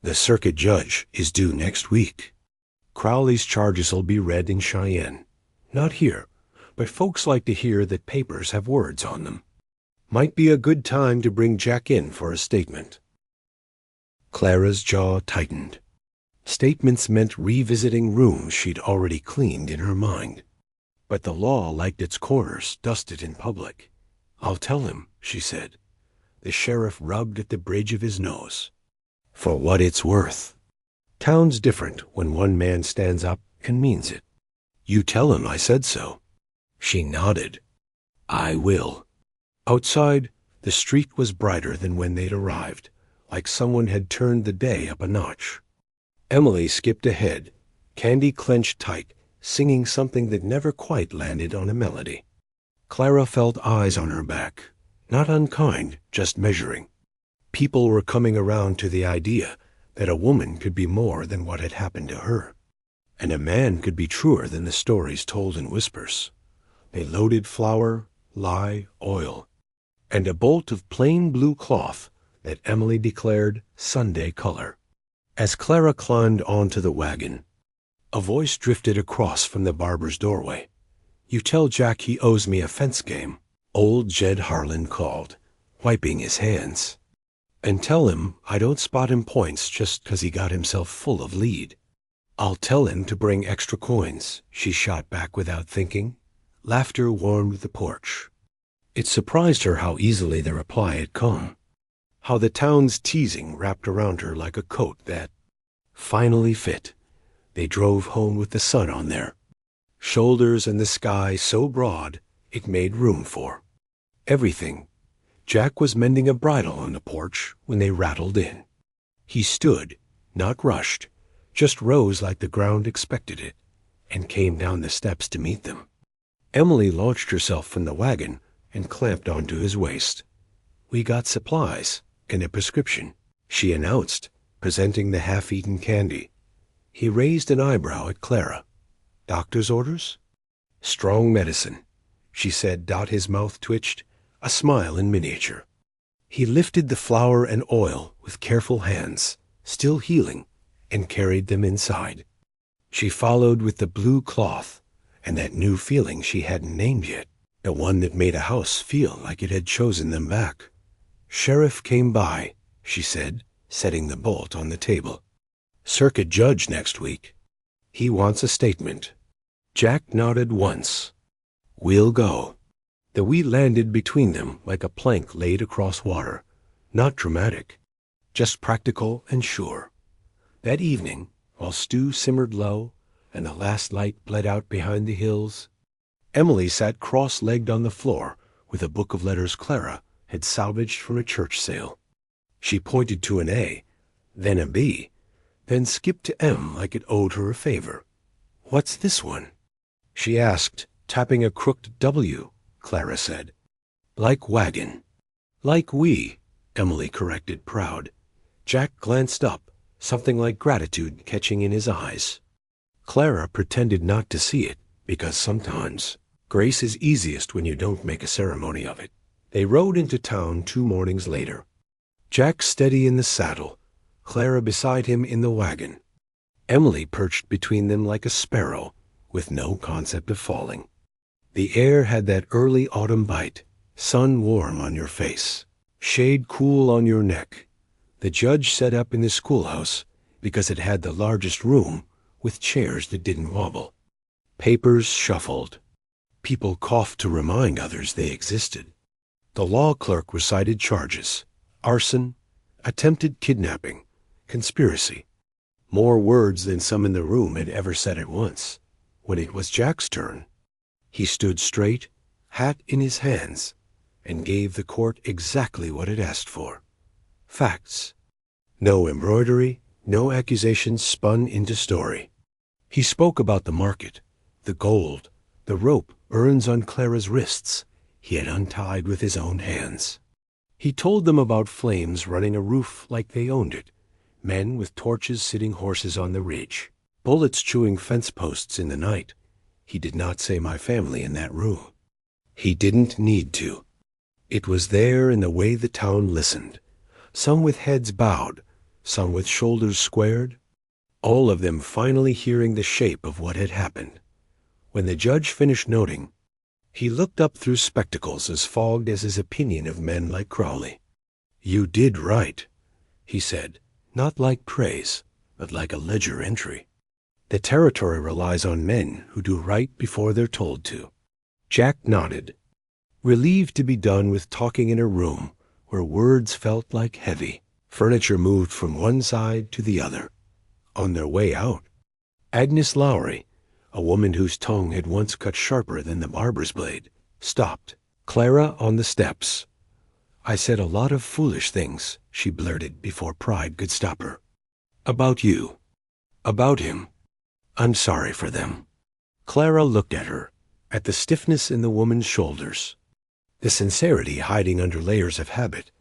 "The circuit judge is due next week. Crowley's charges'll be read in Cheyenne. Not here, but folks like to hear that papers have words on them. Might be a good time to bring Jack in for a statement." Clara's jaw tightened. Statements meant revisiting rooms she'd already cleaned in her mind. But the law liked its corners dusted in public. "I'll tell him," she said. The sheriff rubbed at the bridge of his nose. "For what it's worth." Town's different when one man stands up and means it. "You tell him I said so." She nodded. "I will." Outside, the street was brighter than when they'd arrived, like someone had turned the day up a notch. Emily skipped ahead, candy clenched tight, singing something that never quite landed on a melody. Clara felt eyes on her back, not unkind, just measuring. People were coming around to the idea that a woman could be more than what had happened to her, and a man could be truer than the stories told in whispers. They loaded flour, lye, oil, and a bolt of plain blue cloth that Emily declared Sunday color. As Clara climbed onto the wagon, a voice drifted across from the barber's doorway. "You tell Jack he owes me a fence game," old Jed Harlan called, wiping his hands. "And tell him I don't spot him points just 'cause he got himself full of lead." "I'll tell him to bring extra coins," she shot back without thinking. Laughter warmed the porch. It surprised her how easily the reply had come, how the town's teasing wrapped around her like a coat that finally fit. They drove home with the sun on their shoulders and the sky so broad it made room for everything. Jack was mending a bridle on the porch when they rattled in. He stood, not rushed, just rose like the ground expected it, and came down the steps to meet them. Emily launched herself from the wagon and clamped onto his waist. "We got supplies and a prescription," she announced, presenting the half-eaten candy. He raised an eyebrow at Clara. "Doctor's orders?" "Strong medicine," she said. His mouth twitched, a smile in miniature. He lifted the flour and oil with careful hands, still healing, and carried them inside. She followed with the blue cloth and that new feeling she hadn't named yet, the one that made a house feel like it had chosen them back. "Sheriff came by," she said, setting the bolt on the table. "Circuit judge next week. He wants a statement." Jack nodded once. "We'll go." The we landed between them like a plank laid across water, not dramatic, just practical and sure. That evening, while stew simmered low and the last light bled out behind the hills, Emily sat cross-legged on the floor with a book of letters Clara had salvaged from a church sale. She pointed to an A, then a B, then skipped to M like it owed her a favor. "What's this one?" she asked, tapping a crooked W. Clara said. "Like wagon." "Like we," Emily corrected, proud. Jack glanced up, something like gratitude catching in his eyes. Clara pretended not to see it, because sometimes grace is easiest when you don't make a ceremony of it. They rode into town 2 mornings later. Jack steady in the saddle, Clara beside him in the wagon. Emily perched between them like a sparrow, with no concept of falling. The air had that early autumn bite, sun warm on your face, shade cool on your neck. The judge sat up in the schoolhouse because it had the largest room with chairs that didn't wobble. Papers shuffled. People coughed to remind others they existed. The law clerk recited charges: arson, attempted kidnapping, conspiracy. More words than some in the room had ever said at once. When it was Jack's turn, he stood straight, hat in his hands, and gave the court exactly what it asked for: facts. No embroidery, no accusations spun into story. He spoke about the market, the gold, the rope Burns on Clara's wrists he had untied with his own hands. He told them about flames running a roof like they owned it, men with torches sitting horses on the ridge, bullets chewing fence posts in the night. He did not say my family in that room. He didn't need to. It was there in the way the town listened, some with heads bowed, some with shoulders squared, all of them finally hearing the shape of what had happened. When the judge finished noting, he looked up through spectacles as fogged as his opinion of men like Crowley. "You did right," he said, not like praise, but like a ledger entry. "The territory relies on men who do right before they're told to." Jack nodded, relieved to be done with talking in a room where words felt like heavy. Furniture moved from one side to the other. On their way out, Agnes Lowry, a woman whose tongue had once cut sharper than the barber's blade, stopped Clara on the steps. "I said a lot of foolish things," she blurted before pride could stop her. "About you. About him. I'm sorry for them." Clara looked at her, at the stiffness in the woman's shoulders, the sincerity hiding under layers of habit,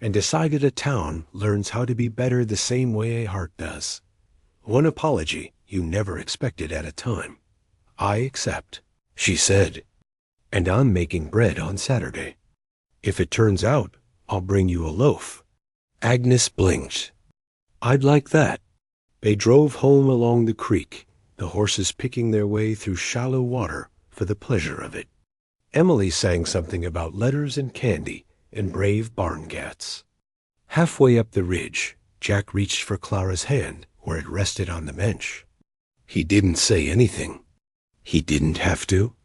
and decided a town learns how to be better the same way a heart does. One apology you never expected at a time. "I accept," she said, "and I'm making bread on Saturday. If it turns out, I'll bring you a loaf." Agnes blinked. "I'd like that." They drove home along the creek, the horses picking their way through shallow water for the pleasure of it. Emily sang something about letters and candy and brave barn cats. Halfway up the ridge, Jack reached for Clara's hand where it rested on the bench. He didn't say anything. He didn't have to.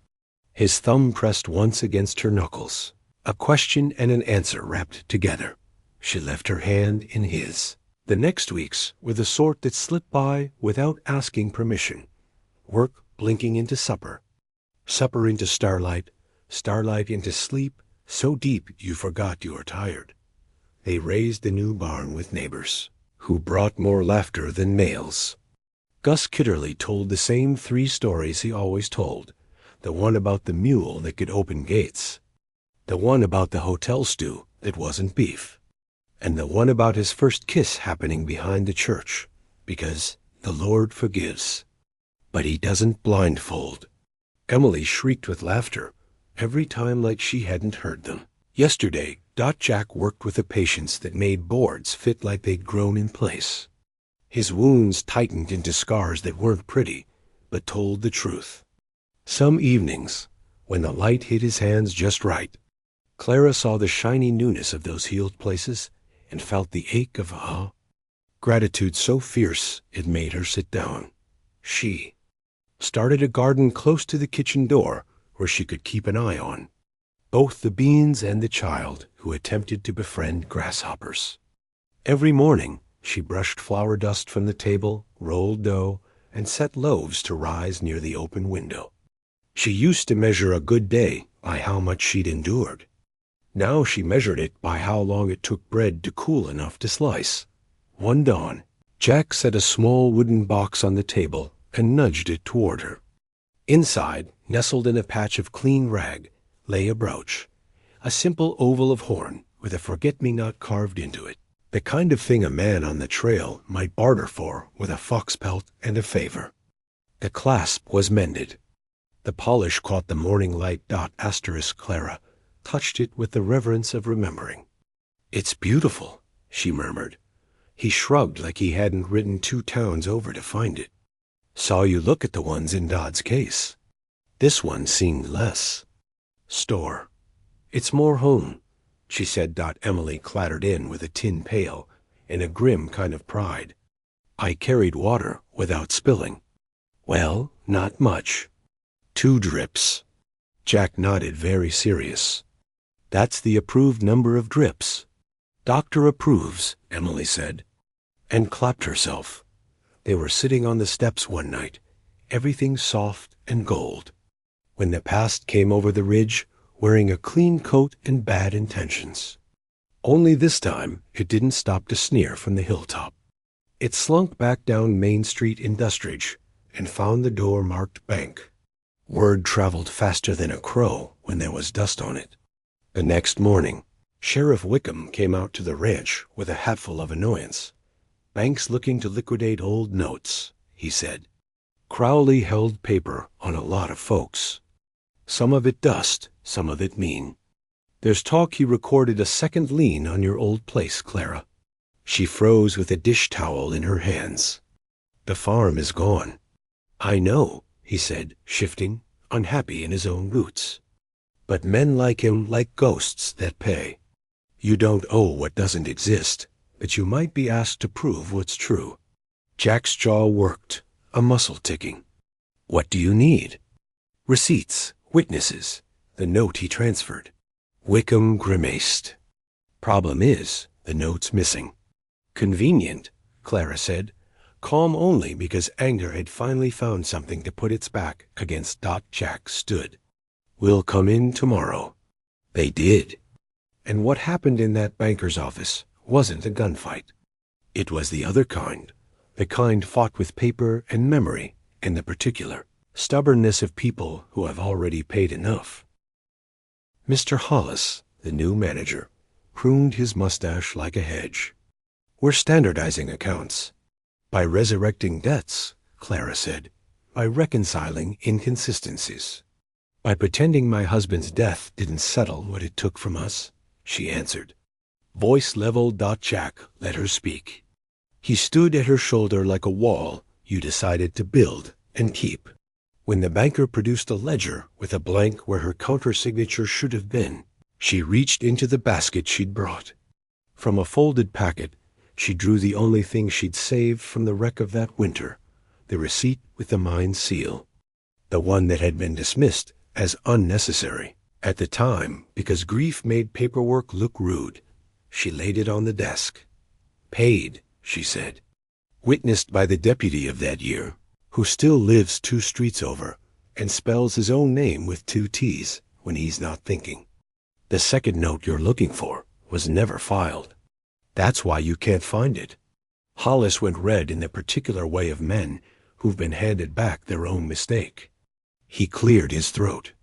His thumb pressed once against her knuckles, a question and an answer wrapped together. She left her hand in his. The next weeks were the sort that slipped by without asking permission. Work blinking into supper, supper into starlight, starlight into sleep so deep you forgot you were tired. They raised the new barn with neighbors who brought more laughter than males. Gus Kitterly told the same 3 stories he always told: the one about the mule that could open gates, the one about the hotel stew that wasn't beef, and the one about his first kiss happening behind the church, because the Lord forgives, but he doesn't blindfold. Emily shrieked with laughter every time like she hadn't heard them. Yesterday, Jack worked with a patience that made boards fit like they'd grown in place. His wounds tightened into scars that weren't pretty, but told the truth. Some evenings, when the light hit his hands just right, Clara saw the shiny newness of those healed places and felt the ache of gratitude so fierce it made her sit down. She started a garden close to the kitchen door where she could keep an eye on both the beans and the child who attempted to befriend grasshoppers. Every morning, she brushed flour dust from the table, rolled dough, and set loaves to rise near the open window. She used to measure a good day by how much she'd endured. Now she measured it by how long it took bread to cool enough to slice. One dawn, Jack set a small wooden box on the table and nudged it toward her. Inside, nestled in a patch of clean rag, lay a brooch, a simple oval of horn with a forget-me-not carved into it, the kind of thing a man on the trail might barter for with a fox pelt and a favor. The clasp was mended. The polish caught the morning light. Clara touched it with the reverence of remembering. "It's beautiful," she murmured. He shrugged like he hadn't ridden 2 towns over to find it. "Saw you look at the ones in Dodd's case." This one seemed less. Store. It's more home, she said. Emily clattered in with a tin pail in a grim kind of pride. I carried water without spilling. Well, not much. 2 drips. Jack nodded, very serious. That's the approved number of drips. Doctor approves, Emily said, and clapped herself. They were sitting on the steps one night, everything soft and gold, when the past came over the ridge, wearing a clean coat and bad intentions. Only this time it didn't stop to sneer from the hilltop. It slunk back down Main Street in Dustridge and found the door marked bank. Word traveled faster than a crow when there was dust on it. The next morning, Sheriff Wickham came out to the ranch with a hatful of annoyance. Bank's looking to liquidate old notes, he said. Crowley held paper on a lot of folks. Some of it dust, some of it mean. There's talk he recorded a second lien on your old place, Clara. She froze with a dish towel in her hands. The farm is gone. I know, he said, shifting, unhappy in his own roots. But men like him like ghosts that pay. You don't owe what doesn't exist, but you might be asked to prove what's true. Jack's jaw worked, a muscle ticking. What do you need? Receipts, witnesses, the note he transferred. Wickham grimaced. Problem is, the note's missing. Convenient, Clara said, calm only because anger had finally found something to put its back against. Jack stood. We'll come in tomorrow. They did. And what happened in that banker's office wasn't a gunfight. It was the other kind, the kind fought with paper and memory, and the particular stubbornness of people who have already paid enough. Mr. Hollis, the new manager, pruned his mustache like a hedge. We're standardizing accounts. By resurrecting debts, Clara said. By reconciling inconsistencies. By pretending my husband's death didn't settle what it took from us, she answered. Voice level. Jack let her speak. He stood at her shoulder like a wall you decided to build and keep. When the banker produced a ledger with a blank where her counter-signature should have been, she reached into the basket she'd brought. From a folded packet, she drew the only thing she'd saved from the wreck of that winter, the receipt with the mine seal. The one that had been dismissed as unnecessary at the time because grief made paperwork look rude. She laid it on the desk. Paid, she said. Witnessed by the deputy of that year, who still lives 2 streets over and spells his own name with 2 T's when he's not thinking. The second note you're looking for was never filed. That's why you can't find it. Hollis went red in the particular way of men who've been handed back their own mistake. He cleared his throat.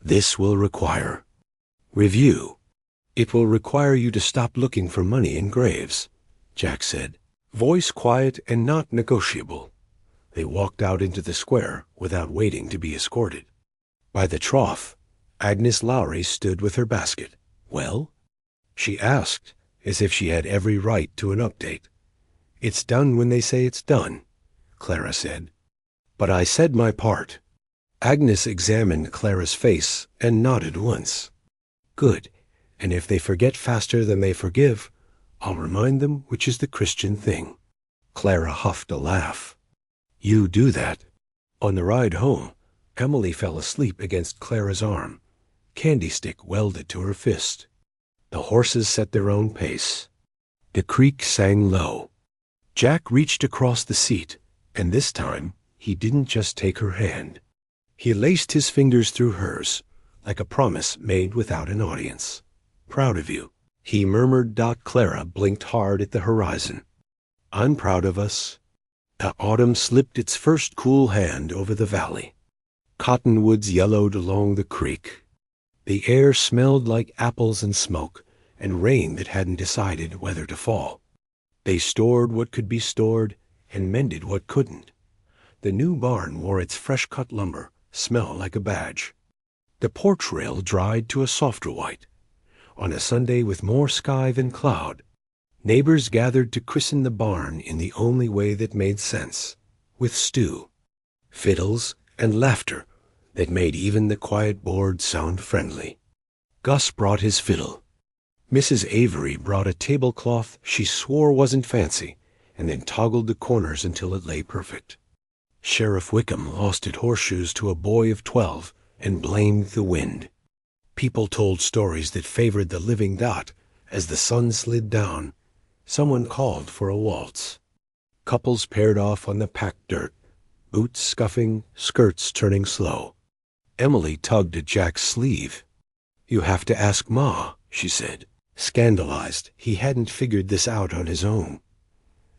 This will require review. It will require you to stop looking for money in graves, Jack said, voice quiet and not negotiable. They walked out into the square without waiting to be escorted. By the trough, Agnes Lowry stood with her basket. Well? She asked, as if she had every right to an update. It's done when they say it's done, Clara said. But I said my part. Agnes examined Clara's face and nodded once. Good, and if they forget faster than they forgive, I'll remind them which is the Christian thing. Clara huffed a laugh. You do that. On the ride home, Emily fell asleep against Clara's arm, candy stick welded to her fist. The horses set their own pace. The creek sang low. Jack reached across the seat, and this time he didn't just take her hand. He laced his fingers through hers, like a promise made without an audience. Proud of you, he murmured. Clara blinked hard at the horizon. I'm proud of us. The autumn slipped its first cool hand over the valley. Cottonwoods yellowed along the creek. The air smelled like apples and smoke, and rain that hadn't decided whether to fall. They stored what could be stored and mended what couldn't. The new barn wore its fresh-cut lumber, smell like a badge. The porch rail dried to a softer white. On a Sunday with more sky than cloud, neighbors gathered to christen the barn in the only way that made sense, with stew. Fiddles and laughter that made even the quiet board sound friendly. Gus brought his fiddle. Mrs. Avery brought a tablecloth she swore wasn't fancy, and then toggled the corners until it lay perfect. Sheriff Wickham lost his horseshoes to a boy of 12 and blamed the wind. People told stories that favored the living dot. As the sun slid down, someone called for a waltz. Couples paired off on the packed dirt, boots scuffing, skirts turning slow. Emily tugged at Jack's sleeve. "You have to ask Ma," she said, scandalized he hadn't figured this out on his own.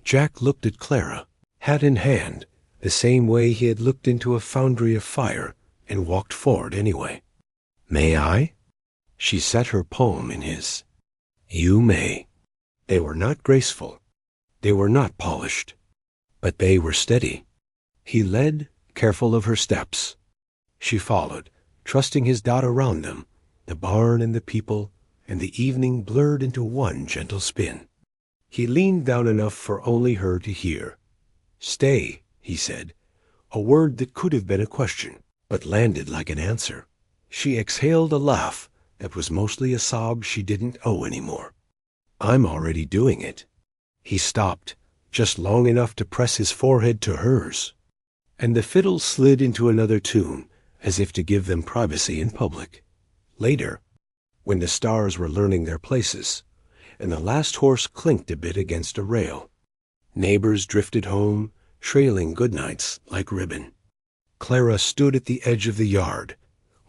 Jack looked at Clara, hat in hand, the same way he had looked into a foundry of fire, and walked forward anyway. "May I?" She set her palm in his. "You may." They were not graceful. They were not polished. But they were steady. He led, careful of her steps. She followed, trusting his dot around them, the barn and the people, and the evening blurred into one gentle spin. He leaned down enough for only her to hear. "Stay," he said, a word that could have been a question, but landed like an answer. She exhaled a laugh that was mostly a sob she didn't owe anymore. "I'm already doing it." He stopped, just long enough to press his forehead to hers, and the fiddle slid into another tune, as if to give them privacy in public. Later, when the stars were learning their places, and the last horse clinked a bit against a rail, neighbors drifted home, trailing goodnights like ribbon. Clara stood at the edge of the yard,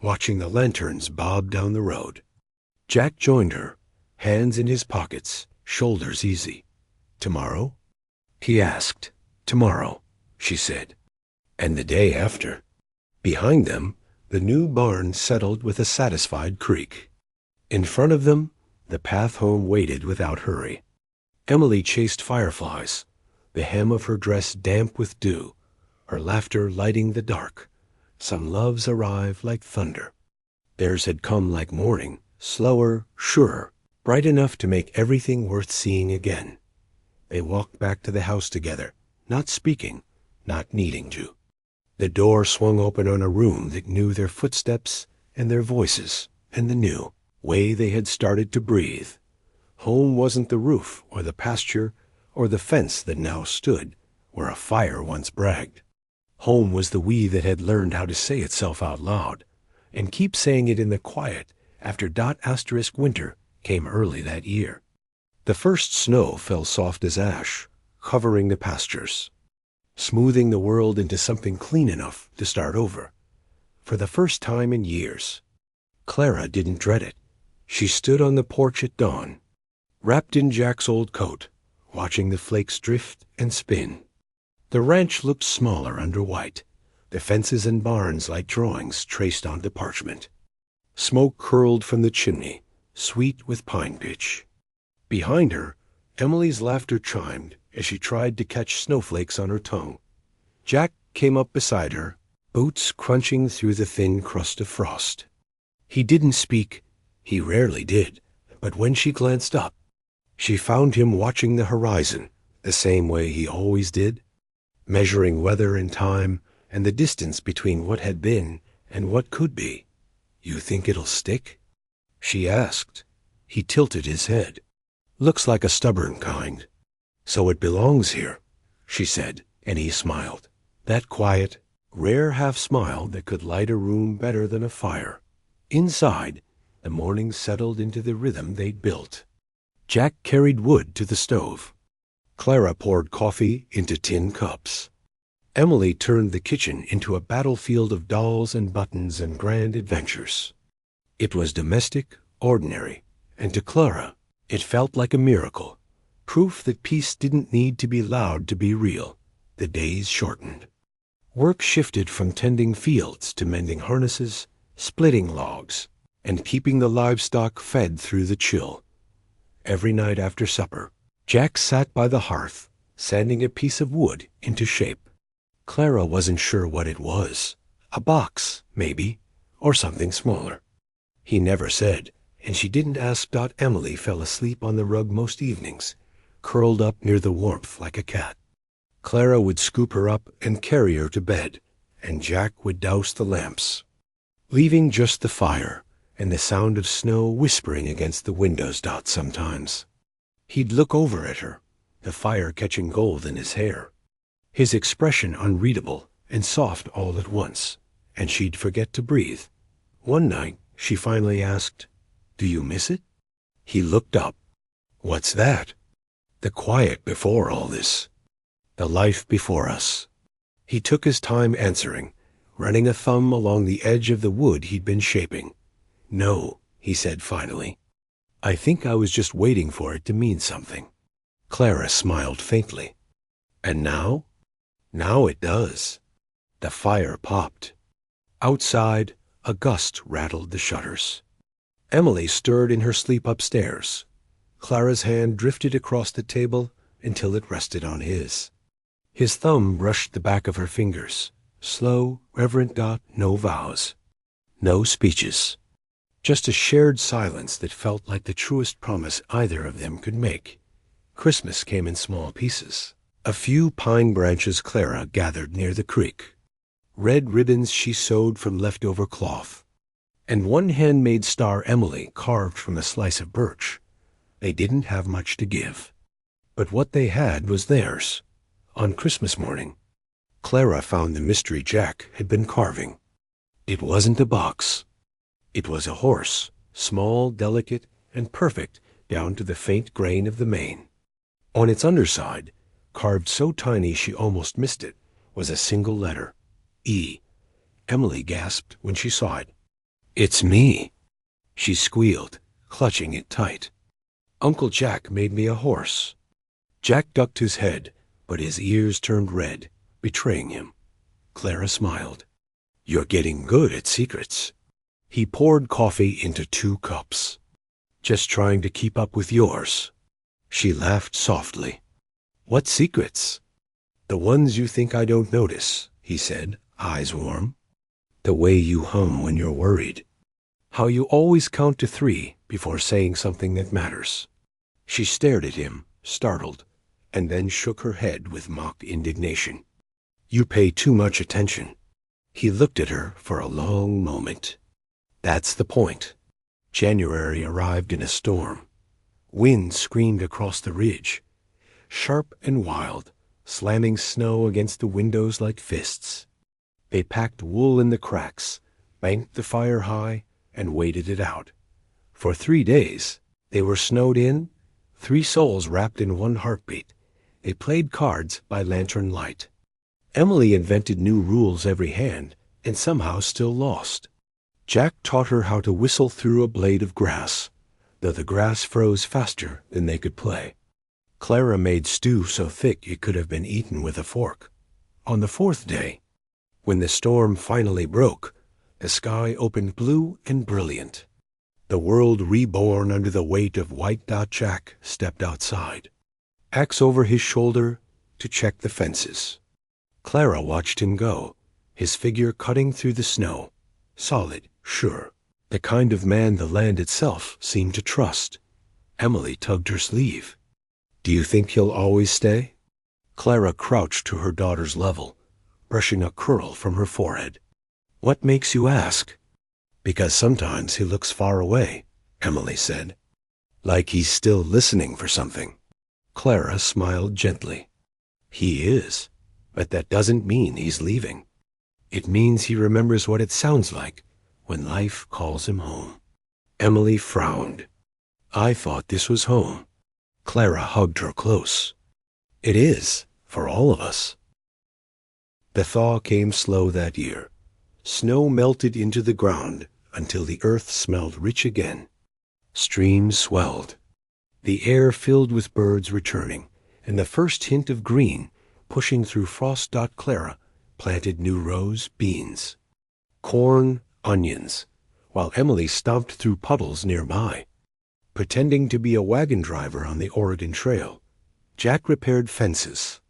watching the lanterns bob down the road. Jack joined her, hands in his pockets, shoulders easy. "Tomorrow?" he asked. "Tomorrow," she said. And the day after. Behind them, the new barn settled with a satisfied creak. In front of them, the path home waited without hurry. Emily chased fireflies, the hem of her dress damp with dew, her laughter lighting the dark. Some loves arrive like thunder. Theirs had come like morning, slower, surer, bright enough to make everything worth seeing again. They walked back to the house together, not speaking, not needing to. The door swung open on a room that knew their footsteps and their voices and the new way they had started to breathe. Home wasn't the roof or the pasture or the fence that now stood where a fire once bragged. Home was the we that had learned how to say itself out loud, and keep saying it in the quiet after .*winter came early that year. The first snow fell soft as ash, covering the pastures, smoothing the world into something clean enough to start over. For the first time in years, Clara didn't dread it. She stood on the porch at dawn, wrapped in Jack's old coat, watching the flakes drift and spin. The ranch looked smaller under white, the fences and barns like drawings traced onto parchment. Smoke curled from the chimney, sweet with pine pitch. Behind her, Emily's laughter chimed as she tried to catch snowflakes on her tongue. Jack came up beside her, boots crunching through the thin crust of frost. He didn't speak. He rarely did, but when she glanced up, she found him watching the horizon the same way he always did, measuring weather and time and the distance between what had been and what could be. "You think it'll stick?" she asked. He tilted his head. "Looks like a stubborn kind." "So it belongs here," she said, and he smiled. That quiet, rare half-smile that could light a room better than a fire. Inside, the morning settled into the rhythm they'd built. Jack carried wood to the stove. Clara poured coffee into tin cups. Emily turned the kitchen into a battlefield of dolls and buttons and grand adventures. It was domestic, ordinary, and to Clara, it felt like a miracle, proof that peace didn't need to be loud to be real. The days shortened. Work shifted from tending fields to mending harnesses, splitting logs, and keeping the livestock fed through the chill. Every night after supper, Jack sat by the hearth, sanding a piece of wood into shape. Clara wasn't sure what it was. A box, maybe, or something smaller. He never said, and she didn't ask. Emily fell asleep on the rug most evenings, curled up near the warmth like a cat. Clara would scoop her up and carry her to bed, and Jack would douse the lamps. leaving just the fire and the sound of snow whispering against the windows sometimes. He'd look over at her, the fire catching gold in his hair, his expression unreadable and soft all at once, and she'd forget to breathe. One night, she finally asked, "Do you miss it?" He looked up. "What's that?" "The quiet before all this. The life before us." He took his time answering, running a thumb along the edge of the wood he'd been shaping. "No," he said finally. "I think I was just waiting for it to mean something." Clara smiled faintly. "And now?" "Now it does." The fire popped. Outside, a gust rattled the shutters. Emily stirred in her sleep upstairs. Clara's hand drifted across the table until it rested on his. His thumb brushed the back of her fingers. Slow, reverent no vows. No speeches. Just a shared silence that felt like the truest promise either of them could make. Christmas came in small pieces. A few pine branches Clara gathered near the creek. Red ribbons she sewed from leftover cloth. And one handmade star Emily carved from a slice of birch. They didn't have much to give. But what they had was theirs. On Christmas morning, Clara found the mystery Jack had been carving. It wasn't a box. It was a horse, small, delicate, and perfect down to the faint grain of the mane. On its underside, carved so tiny she almost missed it, was a single letter, E. Emily gasped when she saw it. "It's me," she squealed, clutching it tight. "Uncle Jack made me a horse." Jack ducked his head, but his ears turned red, betraying him. Clara smiled. "You're getting good at secrets." He poured coffee into 2 cups. "Just trying to keep up with yours." She laughed softly. "What secrets?" "The ones you think I don't notice," he said, eyes warm. "The way you hum when you're worried. How you always count to 3 before saying something that matters." She stared at him, startled, and then shook her head with mock indignation. "You pay too much attention." He looked at her for a long moment. "That's the point." January arrived in a storm. Wind screamed across the ridge, sharp and wild, slamming snow against the windows like fists. They packed wool in the cracks, banked the fire high, and waited it out. For 3 days, they were snowed in, 3 souls wrapped in one heartbeat. They played cards by lantern light. Emily invented new rules every hand, and somehow still lost. Jack taught her how to whistle through a blade of grass, though the grass froze faster than they could play. Clara made stew so thick it could have been eaten with a fork. On the 4th day, when the storm finally broke, the sky opened blue and brilliant. The world reborn under the weight of white. Jack stepped outside, axe over his shoulder, to check the fences. Clara watched him go, his figure cutting through the snow, solid, sure, the kind of man the land itself seemed to trust. Emily tugged her sleeve. "Do you think he'll always stay?" Clara crouched to her daughter's level, brushing a curl from her forehead. "What makes you ask?" "Because sometimes he looks far away," Emily said. "Like he's still listening for something." Clara smiled gently. "He is, but that doesn't mean he's leaving. It means he remembers what it sounds like when life calls him home." Emily frowned. "I thought this was home." Clara hugged her close. "It is, for all of us." The thaw came slow that year. Snow melted into the ground until the earth smelled rich again. Streams swelled. The air filled with birds returning, and the first hint of green, pushing through frost. Clara planted new rows, beans, corn, onions, while Emily stomped through puddles nearby. Pretending to be a wagon driver on the Oregon Trail, Jack repaired fences,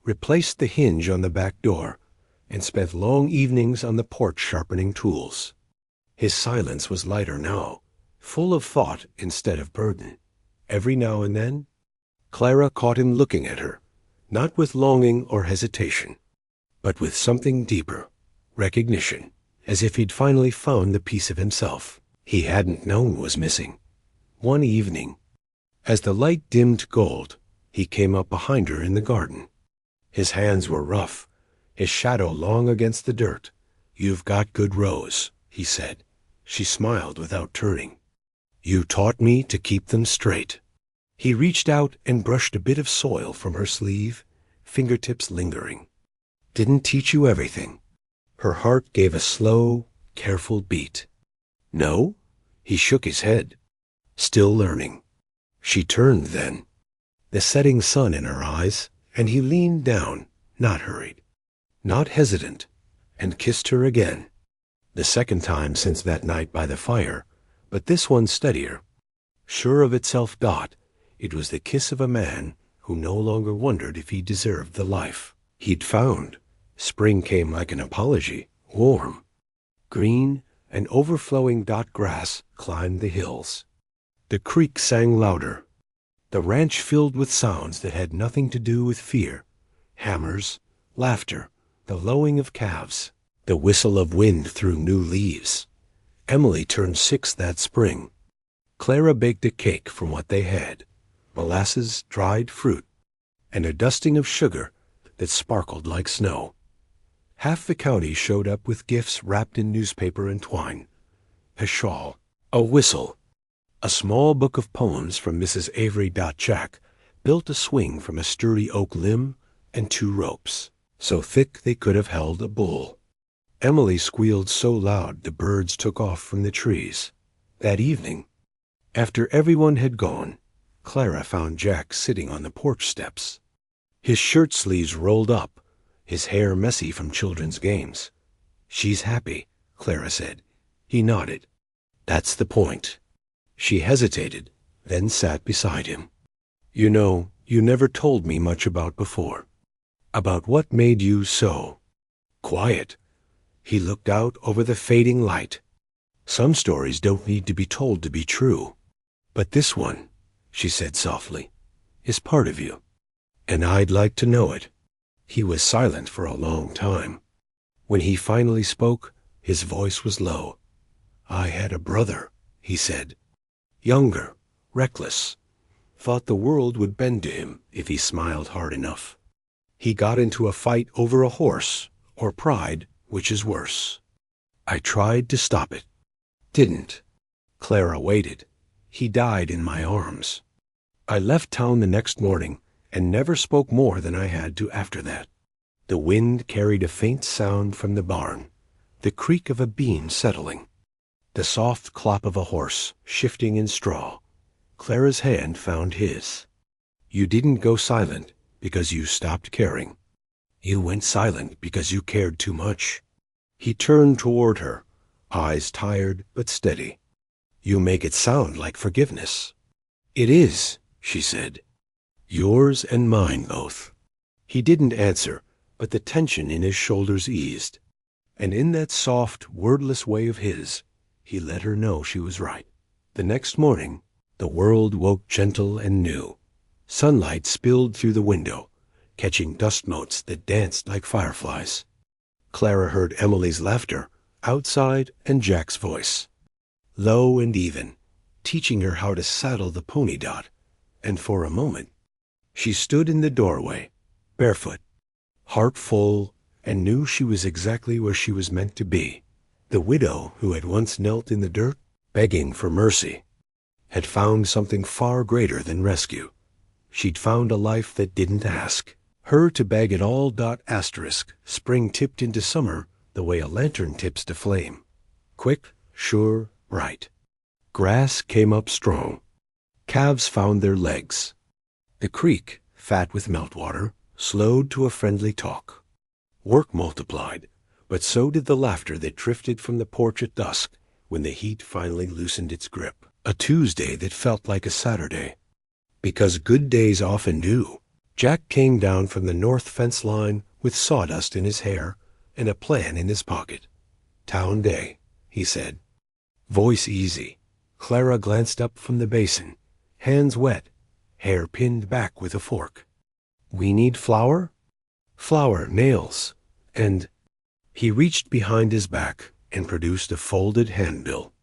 replaced the hinge on the back door, and spent long evenings on the porch sharpening tools. His silence was lighter now, full of thought instead of burden. Every now and then, Clara caught him looking at her, not with longing or hesitation, but with something deeper, recognition as if he'd finally found the piece of himself he hadn't known was missing. One evening, as the light dimmed gold, he came up behind her in the garden. His hands were rough, his shadow long against the dirt. "You've got good rows," he said. She smiled without turning. "You taught me to keep them straight." He reached out and brushed a bit of soil from her sleeve, fingertips lingering. "Didn't teach you everything." Her heart gave a slow, careful beat. "No?" He shook his head. "Still learning." She turned then, the setting sun in her eyes, and he leaned down, not hurried, not hesitant, and kissed her again. The second time since that night by the fire, but this one steadier. Sure of itself, it was the kiss of a man who no longer wondered if he deserved the life he'd found. Spring came like an apology, warm. Green and overflowing grass climbed the hills. The creek sang louder. The ranch filled with sounds that had nothing to do with fear. Hammers, laughter, the lowing of calves, the whistle of wind through new leaves. Emily turned 6 that spring. Clara baked a cake from what they had, molasses, dried fruit, and a dusting of sugar that sparkled like snow. Half the county showed up with gifts wrapped in newspaper and twine. A shawl, a whistle, a small book of poems from Mrs. Avery. Jack built a swing from a sturdy oak limb and 2 ropes, so thick they could have held a bull. Emily squealed so loud the birds took off from the trees. That evening, after everyone had gone, Clara found Jack sitting on the porch steps, his shirt sleeves rolled up, his hair messy from children's games. "She's happy," Clara said. He nodded. "That's the point." She hesitated, then sat beside him. "You know, you never told me much about before. About what made you so quiet." He looked out over the fading light. "Some stories don't need to be told to be true. But this one," she said softly, "is part of you. And I'd like to know it." He was silent for a long time. When he finally spoke, his voice was low. "I had a brother," he said. "Younger, reckless. Thought the world would bend to him if he smiled hard enough. He got into a fight over a horse, or pride, which is worse. I tried to stop it. Didn't." Clara waited. "He died in my arms. I left town the next morning and never spoke more than I had to after that." The wind carried a faint sound from the barn, the creak of a beam settling, the soft clop of a horse shifting in straw. Clara's hand found his. "You didn't go silent because you stopped caring. You went silent because you cared too much." He turned toward her, eyes tired but steady. "You make it sound like forgiveness." "It is," she said. "Yours and mine both." He didn't answer, but the tension in his shoulders eased. And in that soft, wordless way of his, he let her know she was right. The next morning, the world woke gentle and new. Sunlight spilled through the window, catching dust motes that danced like fireflies. Clara heard Emily's laughter outside and Jack's voice, low and even, teaching her how to saddle the pony. And for a moment, she stood in the doorway, barefoot, heart full, and knew she was exactly where she was meant to be. The widow who had once knelt in the dirt, begging for mercy, had found something far greater than rescue. She'd found a life that didn't ask her to beg it all. Spring tipped into summer the way a lantern tips to flame. Quick, sure, bright. Grass came up strong. Calves found their legs. The creek, fat with meltwater, slowed to a friendly talk. Work multiplied, but so did the laughter that drifted from the porch at dusk when the heat finally loosened its grip. A Tuesday that felt like a Saturday. Because good days often do. Jack came down from the north fence line with sawdust in his hair and a plan in his pocket. "Town day," he said. Voice easy. Clara glanced up from the basin, hands wet, hair pinned back with a fork. "We need flour?" "Flour, nails, and—" He reached behind his back, and produced a folded handbill.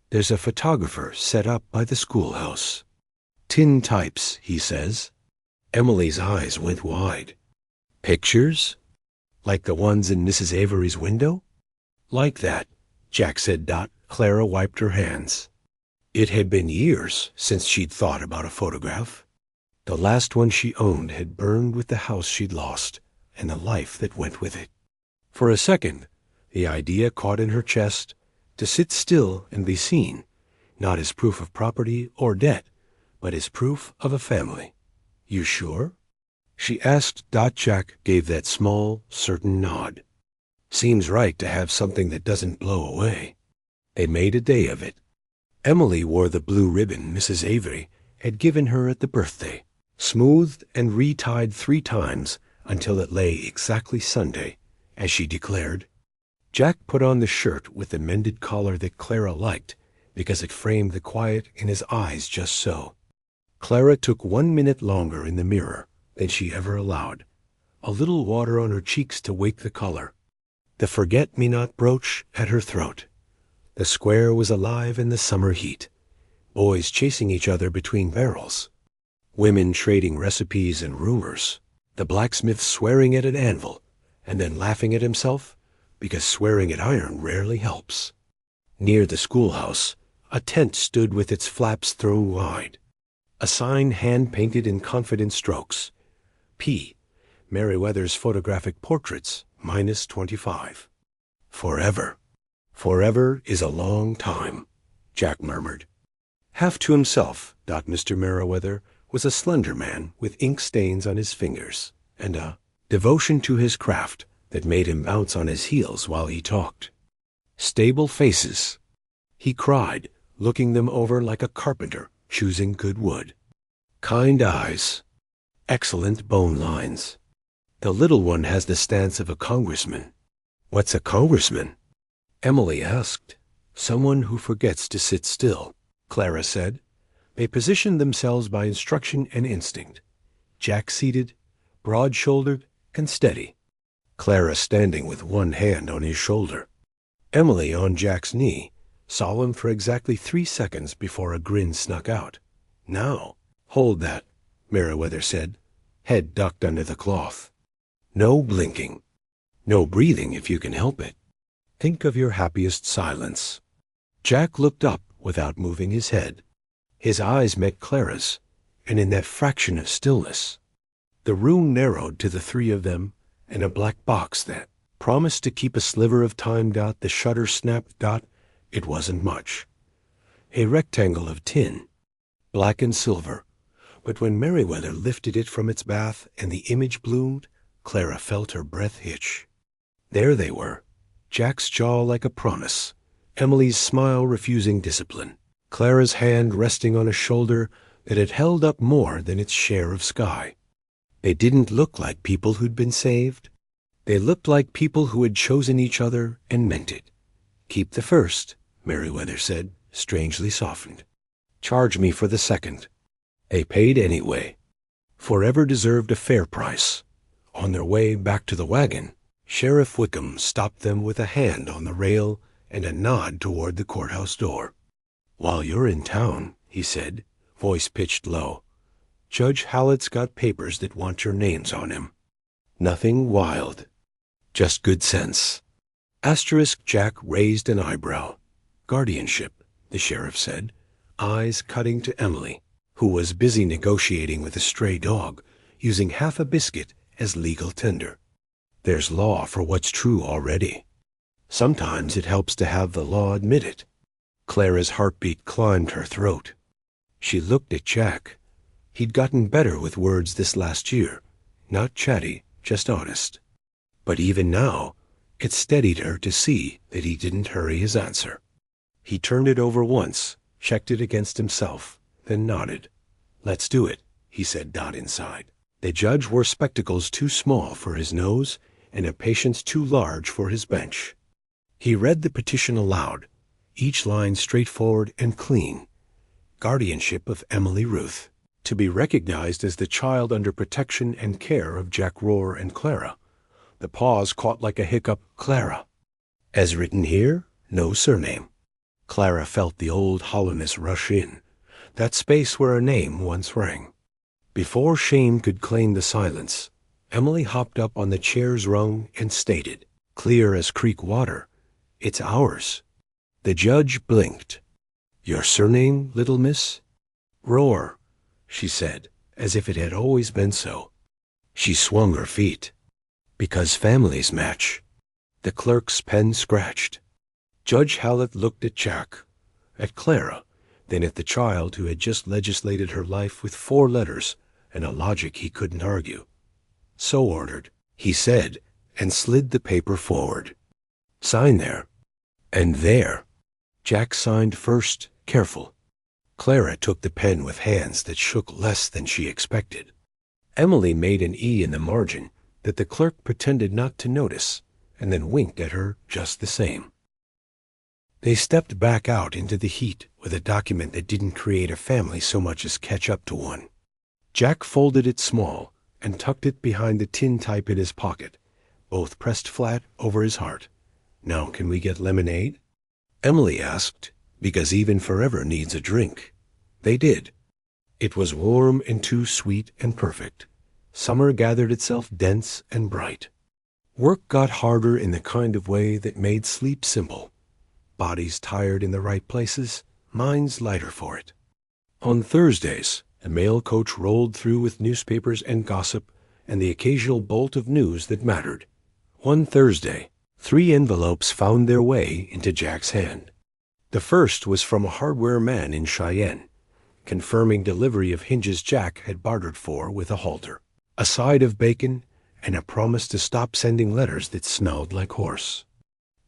There's a photographer set up by the schoolhouse. Tin types, he says. Emily's eyes went wide. Pictures? Like the ones in Mrs. Avery's window? Like that, Jack said. Clara wiped her hands. It had been years since she'd thought about a photograph. The last one she owned had burned with the house she'd lost and the life that went with it. For a second, the idea caught in her chest to sit still and be seen, not as proof of property or debt, but as proof of a family. You sure? She asked. Jack gave that small, certain nod. Seems right to have something that doesn't blow away. They made a day of it. Emily wore the blue ribbon Mrs. Avery had given her at the birthday, smoothed and retied 3 times until it lay exactly Sunday, as she declared. Jack put on the shirt with the mended collar that Clara liked because it framed the quiet in his eyes just so. Clara took 1 minute longer in the mirror than she ever allowed, a little water on her cheeks to wake the color. The forget-me-not brooch at her throat. The square was alive in the summer heat. Boys chasing each other between barrels. Women trading recipes and rumors. The blacksmith swearing at an anvil and then laughing at himself because swearing at iron rarely helps. Near the schoolhouse, a tent stood with its flaps thrown wide. A sign hand-painted in confident strokes. P. Merriweather's photographic portraits, -25. Forever. Forever is a long time, Jack murmured. Half to himself, Mr. Merriweather was a slender man with ink stains on his fingers and a devotion to his craft that made him bounce on his heels while he talked. Stable faces, he cried, looking them over like a carpenter choosing good wood. Kind eyes, excellent bone lines. The little one has the stance of a congressman. What's a congressman? Emily asked. Someone who forgets to sit still, Clara said. They positioned themselves by instruction and instinct. Jack seated, broad-shouldered and steady. Clara standing with one hand on his shoulder. Emily on Jack's knee, solemn for exactly 3 seconds before a grin snuck out. Now, hold that, Merriweather said, head ducked under the cloth. No blinking. No breathing if you can help it. Think of your happiest silence. Jack looked up without moving his head. His eyes met Clara's, and in that fraction of stillness, the room narrowed to the 3 of them and a black box that promised to keep a sliver of time. The shutter snapped. It wasn't much. A rectangle of tin, black and silver, but when Merriweather lifted it from its bath and the image bloomed, Clara felt her breath hitch. There they were, Jack's jaw like a promise, Emily's smile refusing discipline, Clara's hand resting on a shoulder that had held up more than its share of sky. They didn't look like people who'd been saved. They looked like people who had chosen each other and meant it. Keep the first, Merriweather said, strangely softened. Charge me for the second. They paid anyway. Forever deserved a fair price. On their way back to the wagon, Sheriff Wickham stopped them with a hand on the rail and a nod toward the courthouse door. While you're in town, he said, voice pitched low, Judge Hallett's got papers that want your names on him. Nothing wild. Just good sense. Jack raised an eyebrow. Guardianship, the sheriff said, eyes cutting to Emily, who was busy negotiating with a stray dog, using half a biscuit as legal tender. There's law for what's true already. Sometimes it helps to have the law admit it. Clara's heartbeat climbed her throat. She looked at Jack. He'd gotten better with words this last year, not chatty, just honest. But even now, it steadied her to see that he didn't hurry his answer. He turned it over once, checked it against himself, then nodded. Let's do it, he said. Inside. The judge wore spectacles too small for his nose and a patience too large for his bench. He read the petition aloud, each line straightforward and clean. Guardianship of Emily Ruth, to be recognized as the child under protection and care of Jack Rohr and Clara. The pause caught like a hiccup. Clara. As written here, No surname. Clara felt the old hollowness rush in, that space where a name once rang. Before shame could claim the silence, Emily hopped up on the chair's rung and stated, clear as creek water, "It's ours." The judge blinked. "Your surname, little miss?" "Roar," she said, as if it had always been so. She swung her feet. "Because families match." The clerk's pen scratched. Judge Hallett looked at Jack, at Clara, then at the child who had just legislated her life with 4 letters and a logic he couldn't argue. "So ordered," he said, and slid the paper forward. "Sign there." And there. Jack signed first, careful. Clara took the pen with hands that shook less than she expected. Emily made an E in the margin that the clerk pretended not to notice, and then winked at her just the same. They stepped back out into the heat with a document that didn't create a family so much as catch up to one. Jack folded it small and tucked it behind the tin type in his pocket, both pressed flat over his heart. "Now can we get lemonade?" Emily asked, because even forever needs a drink. They did. It was warm and too sweet and perfect. Summer gathered itself dense and bright. Work got harder in the kind of way that made sleep simple. Bodies tired in the right places, minds lighter for it. On Thursdays, a mail coach rolled through with newspapers and gossip and the occasional bolt of news that mattered. One Thursday, 3 envelopes found their way into Jack's hand. The first was from a hardware man in Cheyenne, confirming delivery of hinges Jack had bartered for with a halter, a side of bacon, and a promise to stop sending letters that smelled like horse.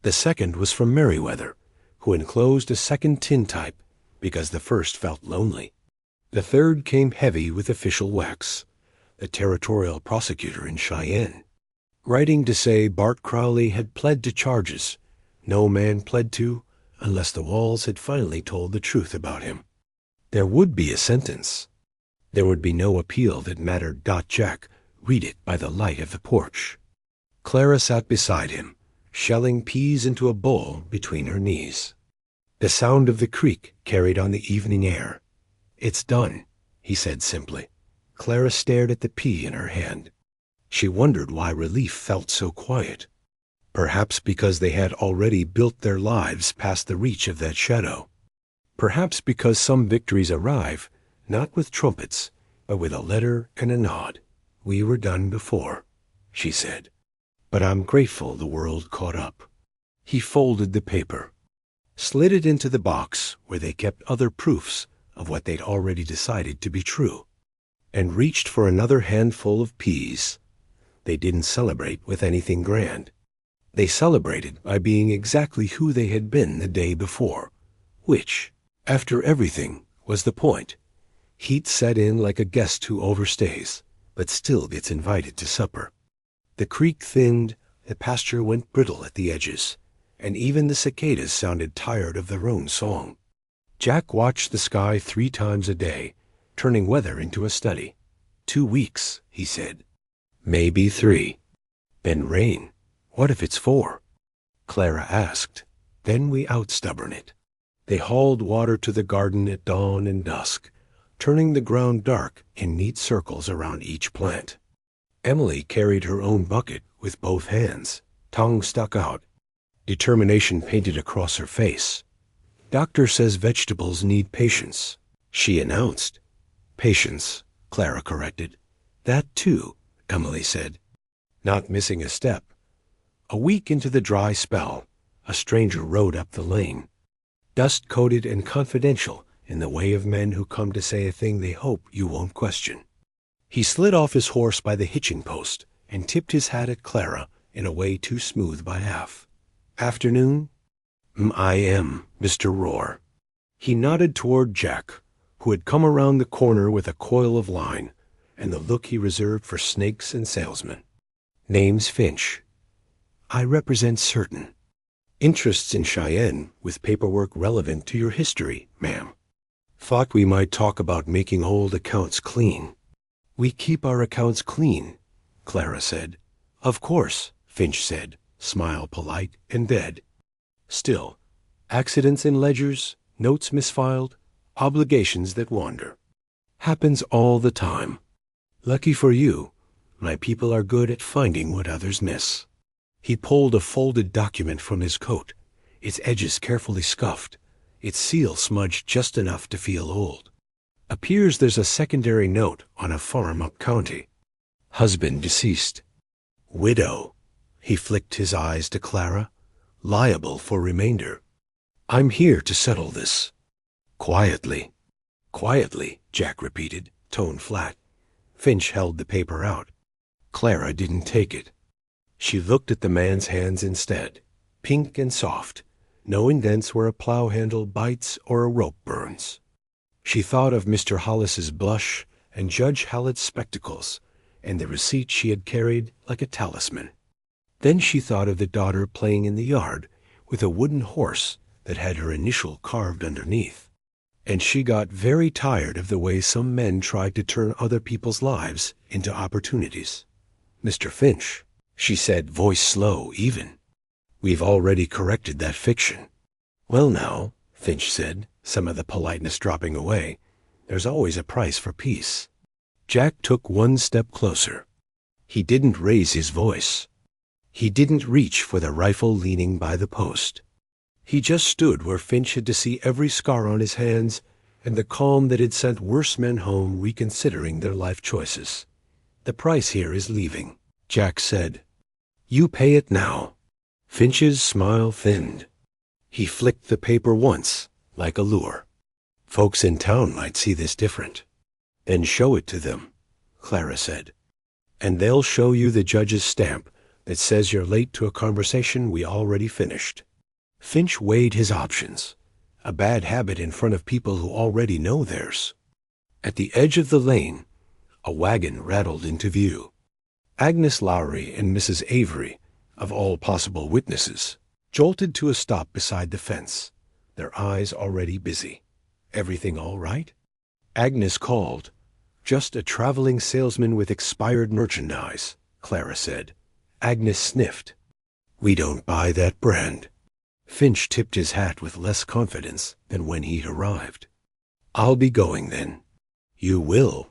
The second was from Merriweather, who enclosed a second tin type because the first felt lonely. The third came heavy with official wax, the territorial prosecutor in Cheyenne, writing to say Bart Crowley had pled to charges no man pled to unless the walls had finally told the truth about him. There would be a sentence. There would be no appeal that mattered. Jack read it by the light of the porch. Clara sat beside him, shelling peas into a bowl between her knees. The sound of the creek carried on the evening air. "It's done," he said simply. Clara stared at the pea in her hand. She wondered why relief felt so quiet. Perhaps because they had already built their lives past the reach of that shadow. Perhaps because some victories arrive, not with trumpets, but with a letter and a nod. "We were done before," she said. "But I'm grateful the world caught up." He folded the paper, slid it into the box where they kept other proofs of what they'd already decided to be true, and reached for another handful of peas. They didn't celebrate with anything grand. They celebrated by being exactly who they had been the day before, which, after everything, was the point. Heat set in like a guest who overstays, but still gets invited to supper. The creek thinned, the pasture went brittle at the edges, and even the cicadas sounded tired of their own song. Jack watched the sky 3 times a day, turning weather into a study. 2 weeks, he said. Maybe 3. Then rain. What if it's 4? Clara asked. Then we outstubborn it. They hauled water to the garden at dawn and dusk, turning the ground dark in neat circles around each plant. Emily carried her own bucket with both hands, tongue stuck out, determination painted across her face. "Doctor says vegetables need patience," she announced. "Patience," Clara corrected. "That too," Emily said, not missing a step. A week into the dry spell, a stranger rode up the lane, dust-coated and confidential in the way of men who come to say a thing they hope you won't question. He slid off his horse by the hitching post and tipped his hat at Clara in a way too smooth by half. "Afternoon?" "I am, Mr. Roar." He nodded toward Jack, who had come around the corner with a coil of line and the look he reserved for snakes and salesmen. "Name's Finch. I represent certain interests in Cheyenne with paperwork relevant to your history, ma'am. Thought we might talk about making old accounts clean." "We keep our accounts clean," Clara said. "Of course," Finch said, smile polite and dead. Still, Accidents in ledgers, notes misfiled, obligations that wander. Happens all the time. Lucky for you, my people are good at finding what others miss. He pulled a folded document from his coat, its edges carefully scuffed, its seal smudged just enough to feel old. Appears there's a secondary note on a farm up county. Husband deceased. Widow. He flicked his eyes to Clara. Liable for remainder. I'm here to settle this. Quietly. Quietly, Jack repeated, tone flat. Finch held the paper out. Clara didn't take it. She looked at the man's hands instead, pink and soft, no indents where a plow handle bites or a rope burns. She thought of Mr. Hollis's blush and Judge Hallett's spectacles, and the receipt she had carried like a talisman. Then she thought of the daughter playing in the yard with a wooden horse that had her initial carved underneath. And she got very tired of the way some men tried to turn other people's lives into opportunities. Mr. Finch, she said, voice slow, even. We've already corrected that fiction. Well now, Finch said, some of the politeness dropping away, there's always a price for peace. Jack took one step closer. He didn't raise his voice. He didn't reach for the rifle leaning by the post. He just stood where Finch had to see every scar on his hands and the calm that had sent worse men home reconsidering their life choices. The price here is leaving, Jack said. You pay it now. Finch's smile thinned. He flicked the paper once, like a lure. Folks in town might see this different. Then show it to them, Clara said. And they'll show you the judge's stamp that says you're late to a conversation we already finished. Finch weighed his options, a bad habit in front of people who already know theirs. At the edge of the lane, a wagon rattled into view. Agnes Lowry and Mrs. Avery, of all possible witnesses, jolted to a stop beside the fence, their eyes already busy. Everything all right? Agnes called. Just a traveling salesman with expired merchandise, Clara said. Agnes sniffed. We don't buy that brand. Finch tipped his hat with less confidence than when he'd arrived. I'll be going then. You will,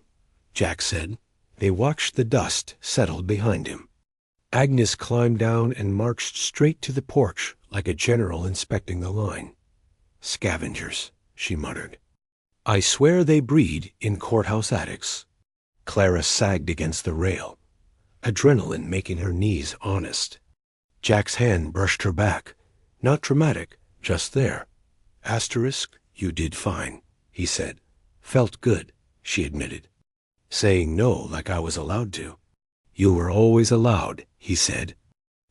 Jack said. They watched the dust settled behind him. Agnes climbed down and marched straight to the porch like a general inspecting the line. Scavengers, she muttered. I swear they breed in courthouse attics. Clara sagged against the rail, adrenaline making her knees honest. Jack's hand brushed her back. Not dramatic, just there. Asterisk, you did fine, he said. Felt good, she admitted. Saying no like I was allowed to. You were always allowed, he said.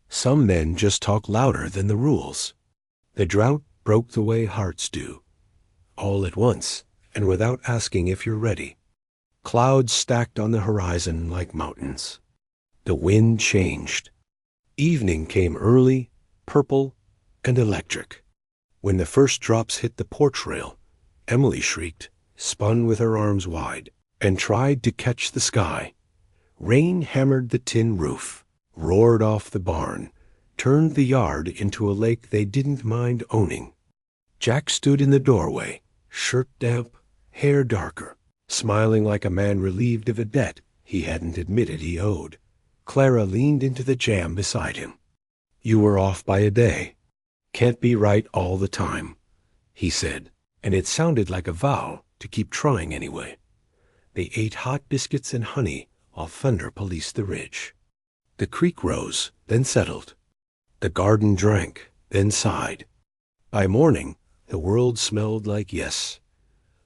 Some men just talk louder than the rules. The drought broke the way hearts do. All at once, and without asking if you're ready. Clouds stacked on the horizon like mountains. The wind changed. Evening came early, purple, and electric. When the first drops hit the porch rail, Emily shrieked, spun with her arms wide, and tried to catch the sky. Rain hammered the tin roof, roared off the barn, turned the yard into a lake they didn't mind owning. Jack stood in the doorway, shirt damp, hair darker, smiling like a man relieved of a debt he hadn't admitted he owed. Clara leaned into the jam beside him. You were off by a day. Can't be right all the time, he said, and it sounded like a vow to keep trying anyway. They ate hot biscuits and honey while thunder policed the ridge. The creek rose, then settled. The garden drank, then sighed. By morning, the world smelled like yes.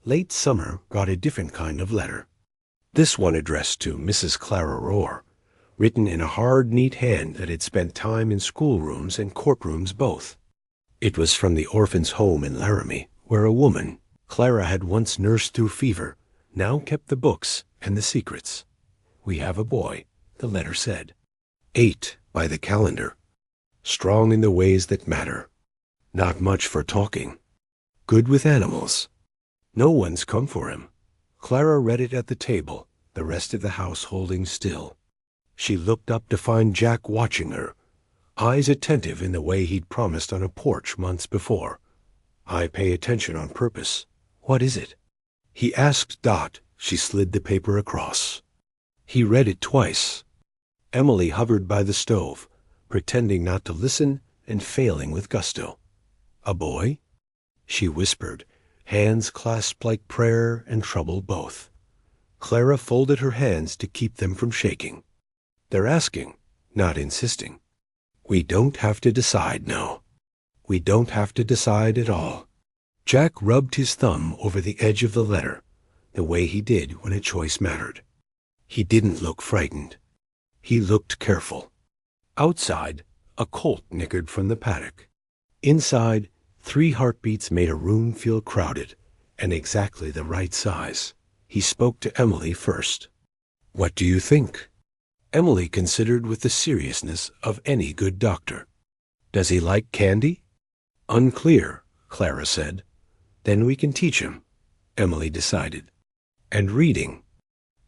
Late summer brought a different kind of letter. This one addressed to Mrs. Clara Rohr, written in a hard, neat hand that had spent time in schoolrooms and courtrooms both. It was from the orphan's home in Laramie, where a woman, Clara had once nursed through fever, now kept the books and the secrets. We have a boy, the letter said. 8 by the calendar. Strong in the ways that matter. Not much for talking. Good with animals. No one's come for him. Clara read it at the table, the rest of the house holding still. She looked up to find Jack watching her, eyes attentive in the way he'd promised on a porch months before. I pay attention on purpose. What is it? He asked Dot. She slid the paper across. He read it twice. Emily hovered by the stove, pretending not to listen and failing with gusto. A boy? She whispered, hands clasped like prayer and trouble both. Clara folded her hands to keep them from shaking. They're asking, not insisting. We don't have to decide, no. We don't have to decide at all. Jack rubbed his thumb over the edge of the letter, the way he did when a choice mattered. He didn't look frightened. He looked careful. Outside, a colt nickered from the paddock. Inside, 3 heartbeats made a room feel crowded, and exactly the right size. He spoke to Emily first. What do you think? Emily considered with the seriousness of any good doctor. Does he like candy? Unclear, Clara said. Then we can teach him, Emily decided. And reading.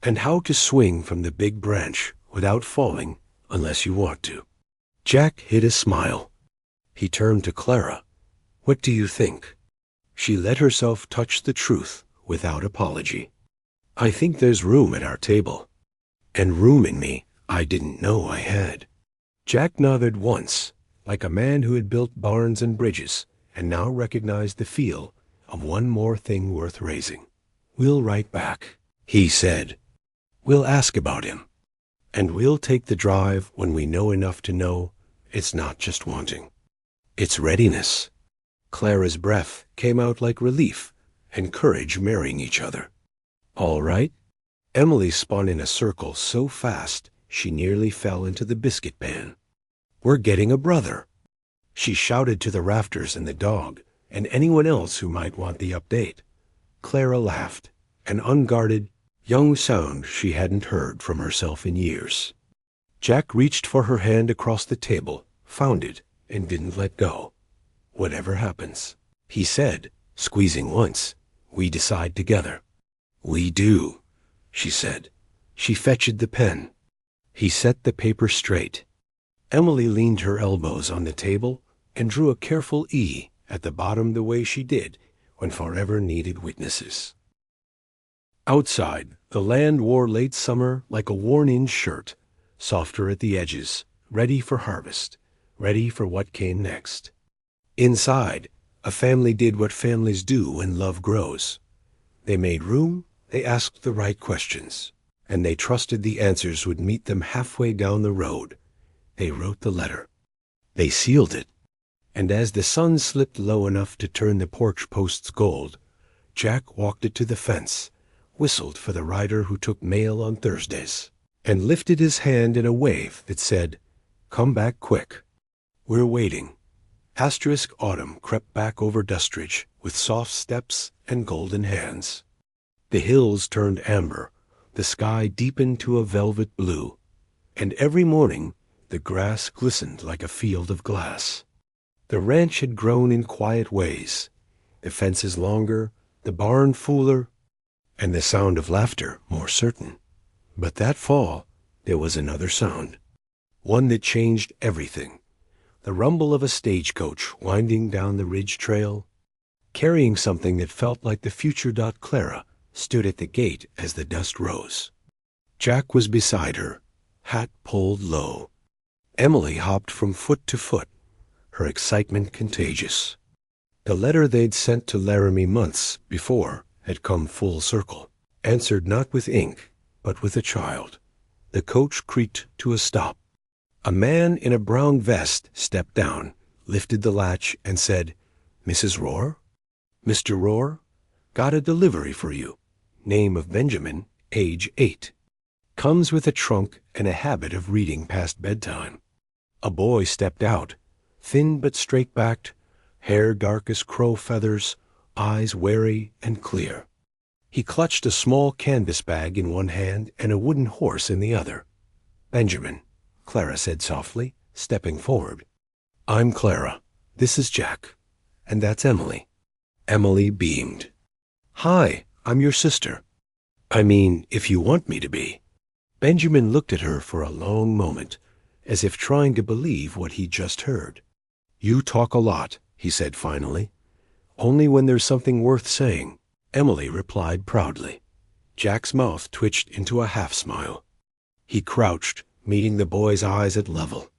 And how to swing from the big branch without falling unless you want to. Jack hid a smile. He turned to Clara. What do you think? She let herself touch the truth without apology. I think there's room at our table. And room in me I didn't know I had. Jack nodded once, like a man who had built barns and bridges, and now recognized the feel of one more thing worth raising. We'll write back, he said. We'll ask about him. And we'll take the drive when we know enough to know it's not just wanting. It's readiness. Clara's breath came out like relief and courage marrying each other. All right. Emily spun in a circle so fast she nearly fell into the biscuit pan. We're getting a brother. She shouted to the rafters and the dog, and anyone else who might want the update. Clara laughed, an unguarded, young sound she hadn't heard from herself in years. Jack reached for her hand across the table, found it, and didn't let go. Whatever happens, he said, squeezing once, we decide together. We do, she said. She fetched the pen. He set the paper straight. Emily leaned her elbows on the table and drew a careful E at the bottom the way she did when forever needed witnesses. Outside, the land wore late summer like a worn-in shirt, softer at the edges, ready for harvest, ready for what came next. Inside, a family did what families do when love grows. They made room, they asked the right questions, and they trusted the answers would meet them halfway down the road. They wrote the letter. They sealed it. And as the sun slipped low enough to turn the porch posts gold, Jack walked it to the fence, whistled for the rider who took mail on Thursdays, and lifted his hand in a wave that said, Come back quick. We're waiting. Asterisk autumn crept back over Dustridge with soft steps and golden hands. The hills turned amber, the sky deepened to a velvet blue, and every morning the grass glistened like a field of glass. The ranch had grown in quiet ways, the fences longer, the barn fuller, and the sound of laughter more certain. But that fall there was another sound, one that changed everything. The rumble of a stagecoach winding down the ridge trail, carrying something that felt like the future. Clara stood at the gate as the dust rose. Jack was beside her, hat pulled low. Emily hopped from foot to foot, her excitement contagious. The letter they'd sent to Laramie months before had come full circle, answered not with ink, but with a child. The coach creaked to a stop. A man in a brown vest stepped down, lifted the latch, and said, Mrs. Rohr? Mr. Rohr? Got a delivery for you. Name of Benjamin, age 8. Comes with a trunk and a habit of reading past bedtime. A boy stepped out, thin but straight-backed, hair dark as crow feathers, eyes wary and clear. He clutched a small canvas bag in one hand and a wooden horse in the other. Benjamin, Clara said softly, stepping forward. I'm Clara. This is Jack. And that's Emily. Emily beamed. Hi, I'm your sister. I mean, if you want me to be. Benjamin looked at her for a long moment, as if trying to believe what he'd just heard. You talk a lot, he said finally. Only when there's something worth saying, Emily replied proudly. Jack's mouth twitched into a half-smile. He crouched, meeting the boy's eyes at level.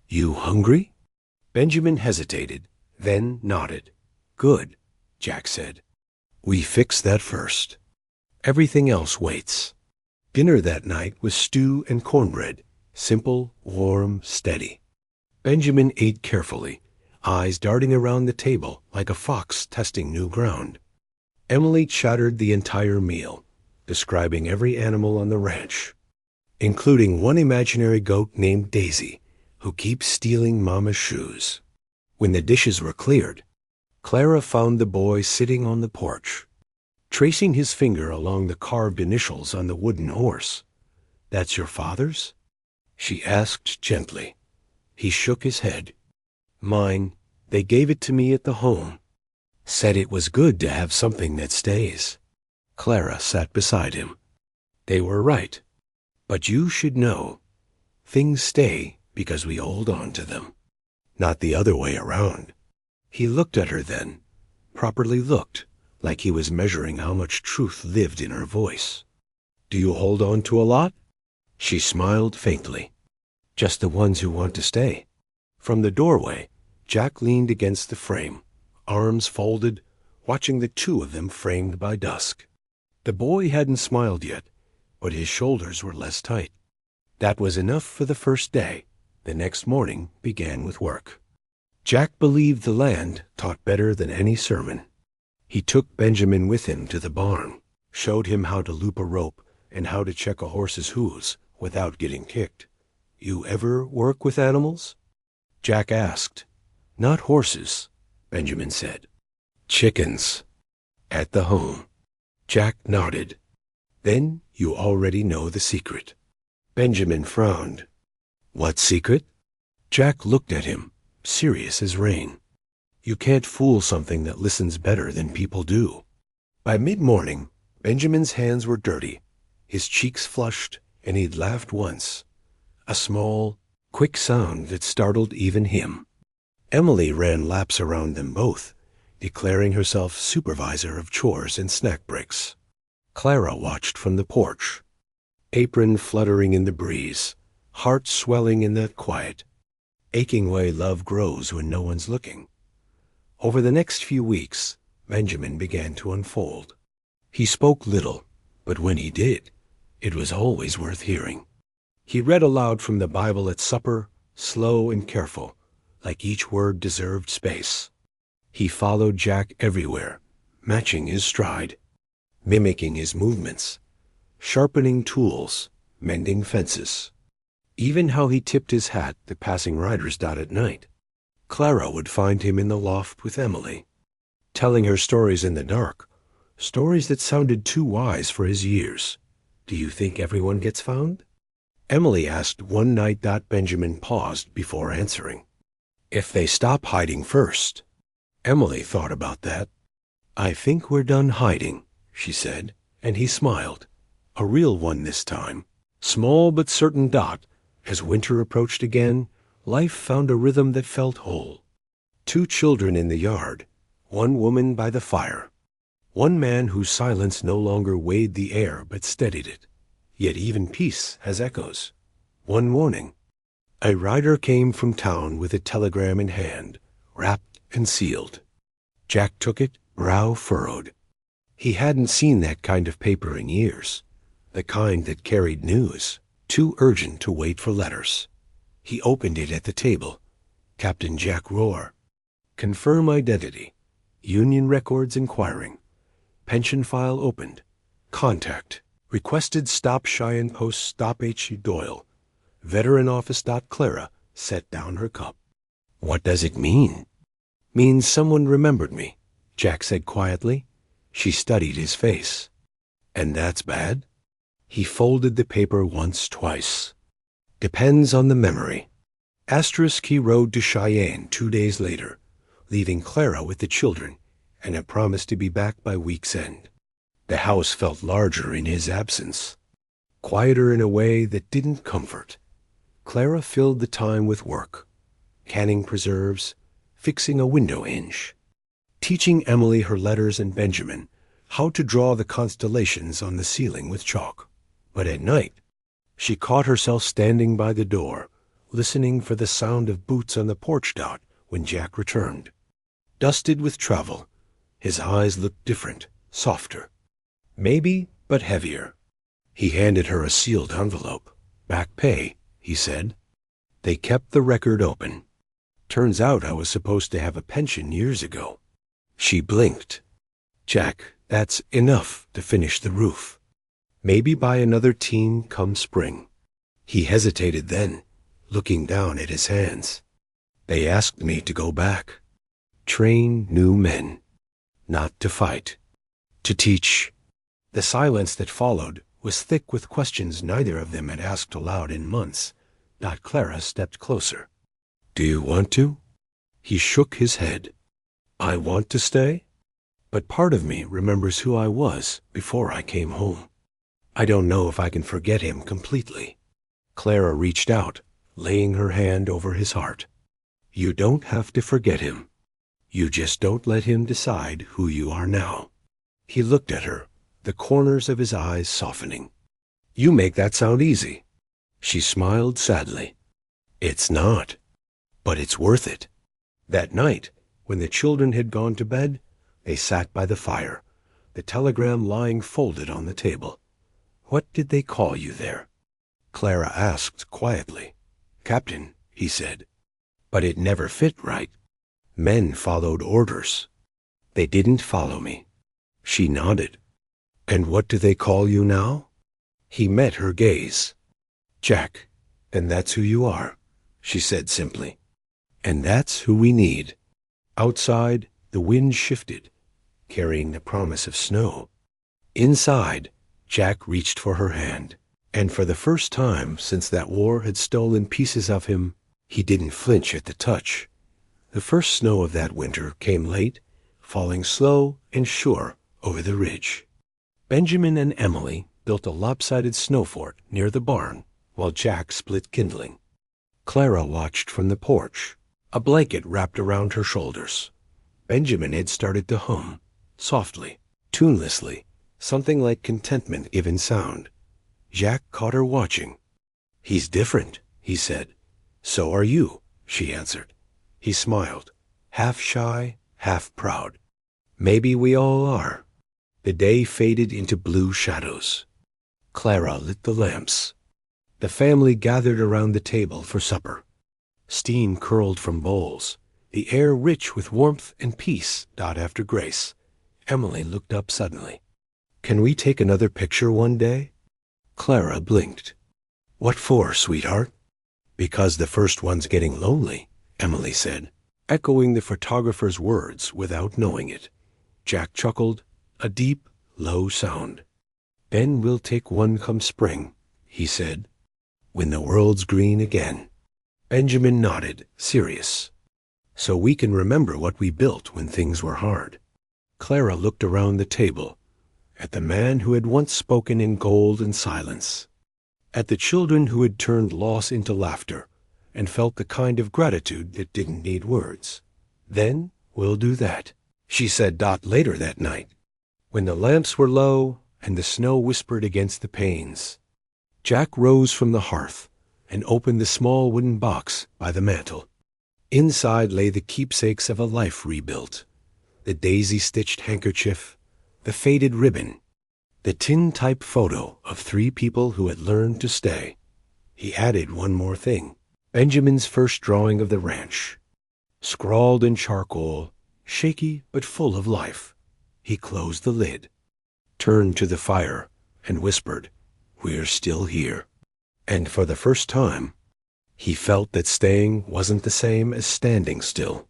You hungry? Benjamin hesitated, then nodded. Good, Jack said. We fix that first. Everything else waits. Dinner that night was stew and cornbread, simple, warm, steady. Benjamin ate carefully, eyes darting around the table like a fox testing new ground. Emily chattered the entire meal, describing every animal on the ranch, including one imaginary goat named Daisy, who keeps stealing Mama's shoes. When the dishes were cleared, Clara found the boy sitting on the porch, tracing his finger along the carved initials on the wooden horse. That's your father's? She asked gently. He shook his head. Mine. They gave it to me at the home. Said it was good to have something that stays. Clara sat beside him. They were right. But you should know, things stay because we hold on to them, not the other way around. He looked at her then, properly looked, like he was measuring how much truth lived in her voice. Do you hold on to a lot? She smiled faintly. Just the ones who want to stay. From the doorway, Jack leaned against the frame, arms folded, watching the two of them framed by dusk. The boy hadn't smiled yet, but his shoulders were less tight. That was enough for the first day. The next morning began with work. Jack believed the land taught better than any sermon. He took Benjamin with him to the barn, showed him how to loop a rope and how to check a horse's hooves without getting kicked. You ever work with animals? Jack asked. Not horses, Benjamin said. Chickens. At the home. Jack nodded. Then you already know the secret. Benjamin frowned. What secret? Jack looked at him, serious as rain. You can't fool something that listens better than people do. By mid-morning, Benjamin's hands were dirty, his cheeks flushed, and he'd laughed once. A small, quick sound that startled even him. Emily ran laps around them both, declaring herself supervisor of chores and snack breaks. Clara watched from the porch, apron fluttering in the breeze, heart swelling in that quiet, aching way love grows when no one's looking. Over the next few weeks, Benjamin began to unfold. He spoke little, but when he did, it was always worth hearing. He read aloud from the Bible at supper, slow and careful, like each word deserved space. He followed Jack everywhere, matching his stride, mimicking his movements, sharpening tools, mending fences. Even how he tipped his hat the passing riders dot at night. Clara would find him in the loft with Emily, telling her stories in the dark, stories that sounded too wise for his years. Do you think everyone gets found? Emily asked one night. Benjamin paused before answering. If they stop hiding first. Emily thought about that. I think we're done hiding, she said, and he smiled. A real one this time. Small but certain. As winter approached again, life found a rhythm that felt whole. 2 children in the yard, 1 woman by the fire, 1 man whose silence no longer weighed the air but steadied it. Yet even peace has echoes. One morning, a rider came from town with a telegram in hand, wrapped and sealed. Jack took it, brow furrowed. He hadn't seen that kind of paper in years, the kind that carried news, too urgent to wait for letters. He opened it at the table. Captain Jack Roar. Confirm identity. Union records inquiring. Pension file opened. Contact. Requested stop Cheyenne Post stop H. Doyle. Veteran office. Clara set down her cup. What does it mean? Means someone remembered me, Jack said quietly. She studied his face. And that's bad? He folded the paper once, twice. Depends on the memory. Asterisk. He rode to Cheyenne 2 days later, leaving Clara with the children, and had promised to be back by week's end. The house felt larger in his absence, quieter in a way that didn't comfort. Clara filled the time with work, canning preserves, fixing a window hinge. teaching Emily her letters and Benjamin how to draw the constellations on the ceiling with chalk. But at night, she caught herself standing by the door, listening for the sound of boots on the porch when Jack returned. Dusted with travel, his eyes looked different, softer. Maybe, but heavier. He handed her a sealed envelope. "Back pay," he said. They kept the record open. "Turns out I was supposed to have a pension years ago." She blinked. "Jack, that's enough to finish the roof. Maybe buy another team come spring." He hesitated then, looking down at his hands. "They asked me to go back. Train new men. Not to fight. To teach." The silence that followed was thick with questions neither of them had asked aloud in months. Clara stepped closer. "Do you want to?" He shook his head. "I want to stay, but part of me remembers who I was before I came home. I don't know if I can forget him completely." Clara reached out, laying her hand over his heart. "You don't have to forget him. You just don't let him decide who you are now." He looked at her, the corners of his eyes softening. "You make that sound easy." She smiled sadly. "It's not, but it's worth it." That night, when the children had gone to bed, they sat by the fire, the telegram lying folded on the table. "What did they call you there?" Clara asked quietly. "Captain," he said. "But it never fit right. Men followed orders." "They didn't follow me." She nodded. "And what do they call you now?" He met her gaze. "Jack, and that's who you are," she said simply. "And that's who we need." Outside, the wind shifted, carrying the promise of snow. Inside, Jack reached for her hand, and for the first time since that war had stolen pieces of him, he didn't flinch at the touch. The first snow of that winter came late, falling slow and sure over the ridge. Benjamin and Emily built a lopsided snow fort near the barn while Jack split kindling. Clara watched from the porch, a blanket wrapped around her shoulders. Benjamin had started to hum, softly, tunelessly, something like contentment given sound. Jack caught her watching. "He's different," he said. "So are you," she answered. He smiled, half shy, half proud. "Maybe we all are." The day faded into blue shadows. Clara lit the lamps. The family gathered around the table for supper. Steam curled from bowls, the air rich with warmth and peace. After grace, Emily looked up suddenly. "Can we take another picture one day?" Clara blinked. "What for, sweetheart?" "Because the first one's getting lonely," Emily said, echoing the photographer's words without knowing it. Jack chuckled, a deep, low sound. "Then we'll take one come spring," he said, "when the world's green again." Benjamin nodded, serious. "So we can remember what we built when things were hard." Clara looked around the table, at the man who had once spoken in gold and silence, at the children who had turned loss into laughter and felt the kind of gratitude that didn't need words. "Then we'll do that," she said. Later that night, when the lamps were low and the snow whispered against the panes, Jack rose from the hearth and opened the small wooden box by the mantel. Inside lay the keepsakes of a life rebuilt, the daisy-stitched handkerchief, the faded ribbon, the tin-type photo of 3 people who had learned to stay. He added one more thing, Benjamin's first drawing of the ranch, scrawled in charcoal, shaky but full of life. He closed the lid, turned to the fire, and whispered, "We're still here." And for the first time, he felt that staying wasn't the same as standing still.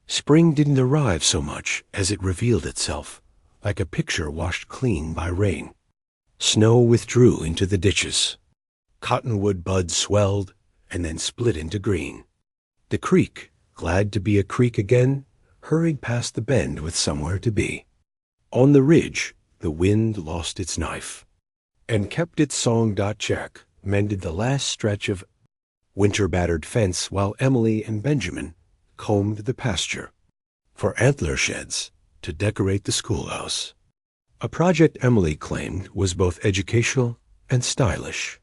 Spring didn't arrive so much as it revealed itself, like a picture washed clean by rain. Snow withdrew into the ditches. Cottonwood buds swelled and then split into green. The creek, glad to be a creek again, hurried past the bend with somewhere to be. On the ridge, the wind lost its knife and kept its song. Jack mended the last stretch of winter-battered fence while Emily and Benjamin combed the pasture. for antler sheds to decorate the schoolhouse. A project Emily claimed was both educational and stylish.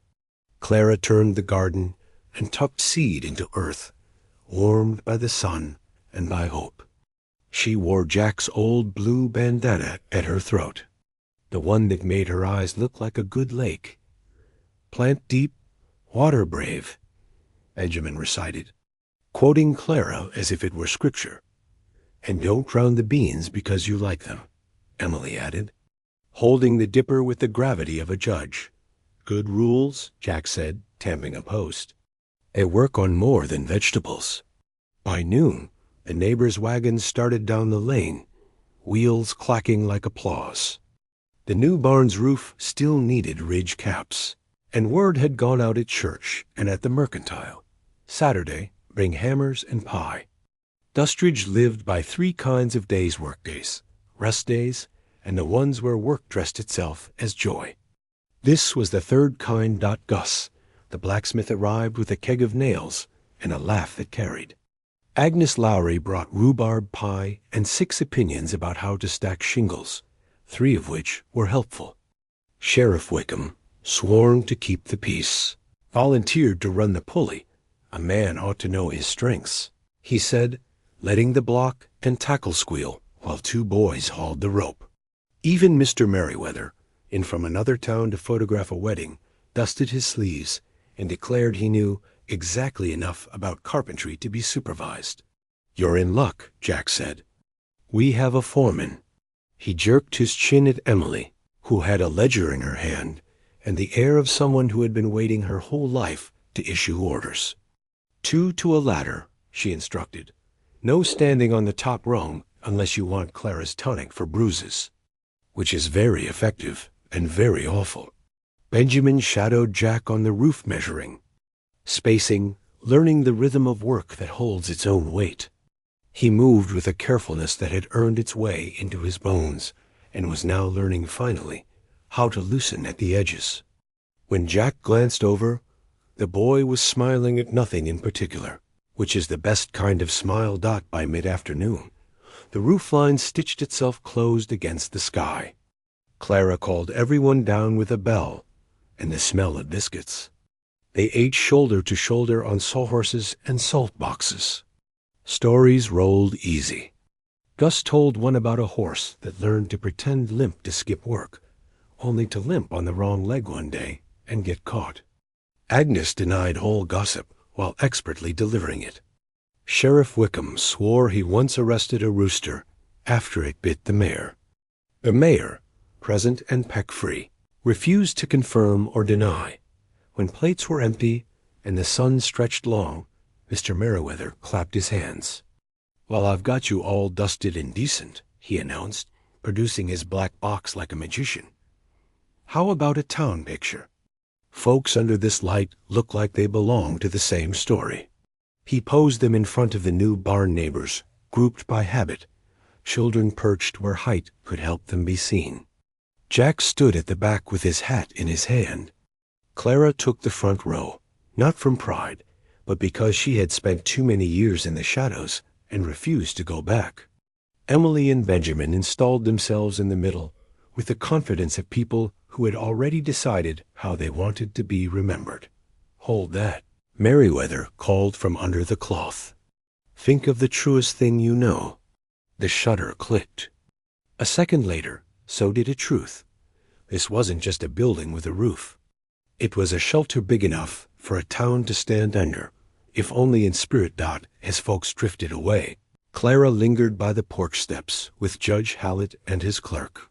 Clara turned the garden and tucked seed into earth, warmed by the sun and by hope. She wore Jack's old blue bandana at her throat, the one that made her eyes look like a good lake. "Plant deep, water brave," Benjamin recited, quoting Clara as if it were scripture. "And don't drown the beans because you like them," Emily added, holding the dipper with the gravity of a judge. "Good rules," Jack said, tamping a post. "They work on more than vegetables." By noon, the neighbors' wagons started down the lane, wheels clacking like applause. The new barn's roof still needed ridge caps, and word had gone out at church and at the mercantile. Saturday, bring hammers and pie. Dustridge lived by 3 kinds of days' workdays, rest days, and the ones where work dressed itself as joy. This was the 3rd kind. Gus, the blacksmith, arrived with a keg of nails and a laugh that carried. Agnes Lowry brought rhubarb pie and 6 opinions about how to stack shingles, 3 of which were helpful. Sheriff Wickham, sworn to keep the peace, volunteered to run the pulley. A man ought to know his strengths, he said, letting the block and tackle squeal while 2 boys hauled the rope. Even Mr. Merriweather, in from another town to photograph a wedding, dusted his sleeves and declared he knew exactly enough about carpentry to be supervised. "You're in luck," Jack said. "We have a foreman." He jerked his chin at Emily, who had a ledger in her hand and the air of someone who had been waiting her whole life to issue orders. 2 to a ladder, she instructed. "No standing on the top rung unless you want Clara's tonic for bruises," which is very effective and very awful. Benjamin shadowed Jack on the roof, measuring, spacing, learning the rhythm of work that holds its own weight. He moved with a carefulness that had earned its way into his bones and was now learning finally how to loosen at the edges. When Jack glanced over, the boy was smiling at nothing in particular, which is the best kind of smile. By mid-afternoon, the roofline stitched itself closed against the sky. Clara called everyone down with a bell and the smell of biscuits. They ate shoulder to shoulder on sawhorses and salt boxes. Stories rolled easy. Gus told one about a horse that learned to pretend limp to skip work, only to limp on the wrong leg one day and get caught. Agnes denied whole gossip while expertly delivering it. Sheriff Wickham swore he once arrested a rooster after it bit the mayor. The mayor, present and peck-free, refused to confirm or deny. When plates were empty and the sun stretched long, Mr. Merriweather clapped his hands. "Well, I've got you all dusted and decent," he announced, producing his black box like a magician. "How about a town picture? Folks under this light look like they belong to the same story." He posed them in front of the new barn neighbors, grouped by habit, children perched where height could help them be seen. Jack stood at the back with his hat in his hand. Clara took the front row, not from pride, but because she had spent too many years in the shadows and refused to go back. Emily and Benjamin installed themselves in the middle with the confidence of people who had already decided how they wanted to be remembered. "Hold that," Merriweather called from under the cloth. "Think of the truest thing you know." The shutter clicked. A second later, so did a truth. This wasn't just a building with a roof. It was a shelter big enough for a town to stand under, if only in spirit. As folks drifted away, Clara lingered by the porch steps with Judge Hallett and his clerk.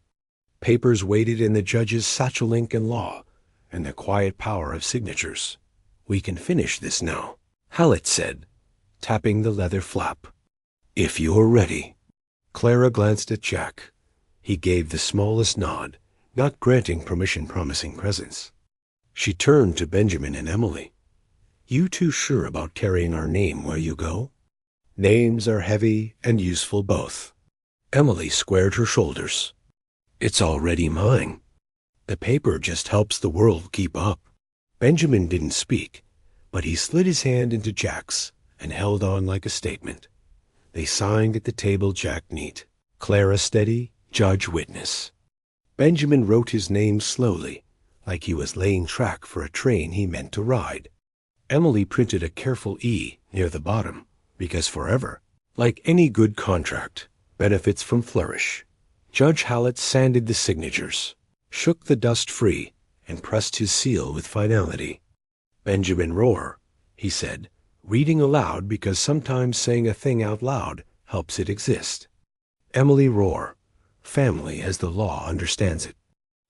Papers waited in the judge's satchel, ink and law, and the quiet power of signatures. "We can finish this now," Hallett said, tapping the leather flap. "If you're ready." Clara glanced at Jack. He gave the smallest nod, not granting permission, promising presence. She turned to Benjamin and Emily. "You two sure about carrying our name where you go?" "Names are heavy and useful both." Emily squared her shoulders. "It's already mine. The paper just helps the world keep up." Benjamin didn't speak, but he slid his hand into Jack's and held on like a statement. They signed at the table Jack neat. Clara steady, judge witness. Benjamin wrote his name slowly, like he was laying track for a train he meant to ride. Emily printed a careful E near the bottom, because forever, like any good contract, benefits from flourish. Judge Hallett sanded the signatures, shook the dust free, and pressed his seal with finality. Benjamin Roar, he said, reading aloud because sometimes saying a thing out loud helps it exist. Emily Roar, family as the law understands it.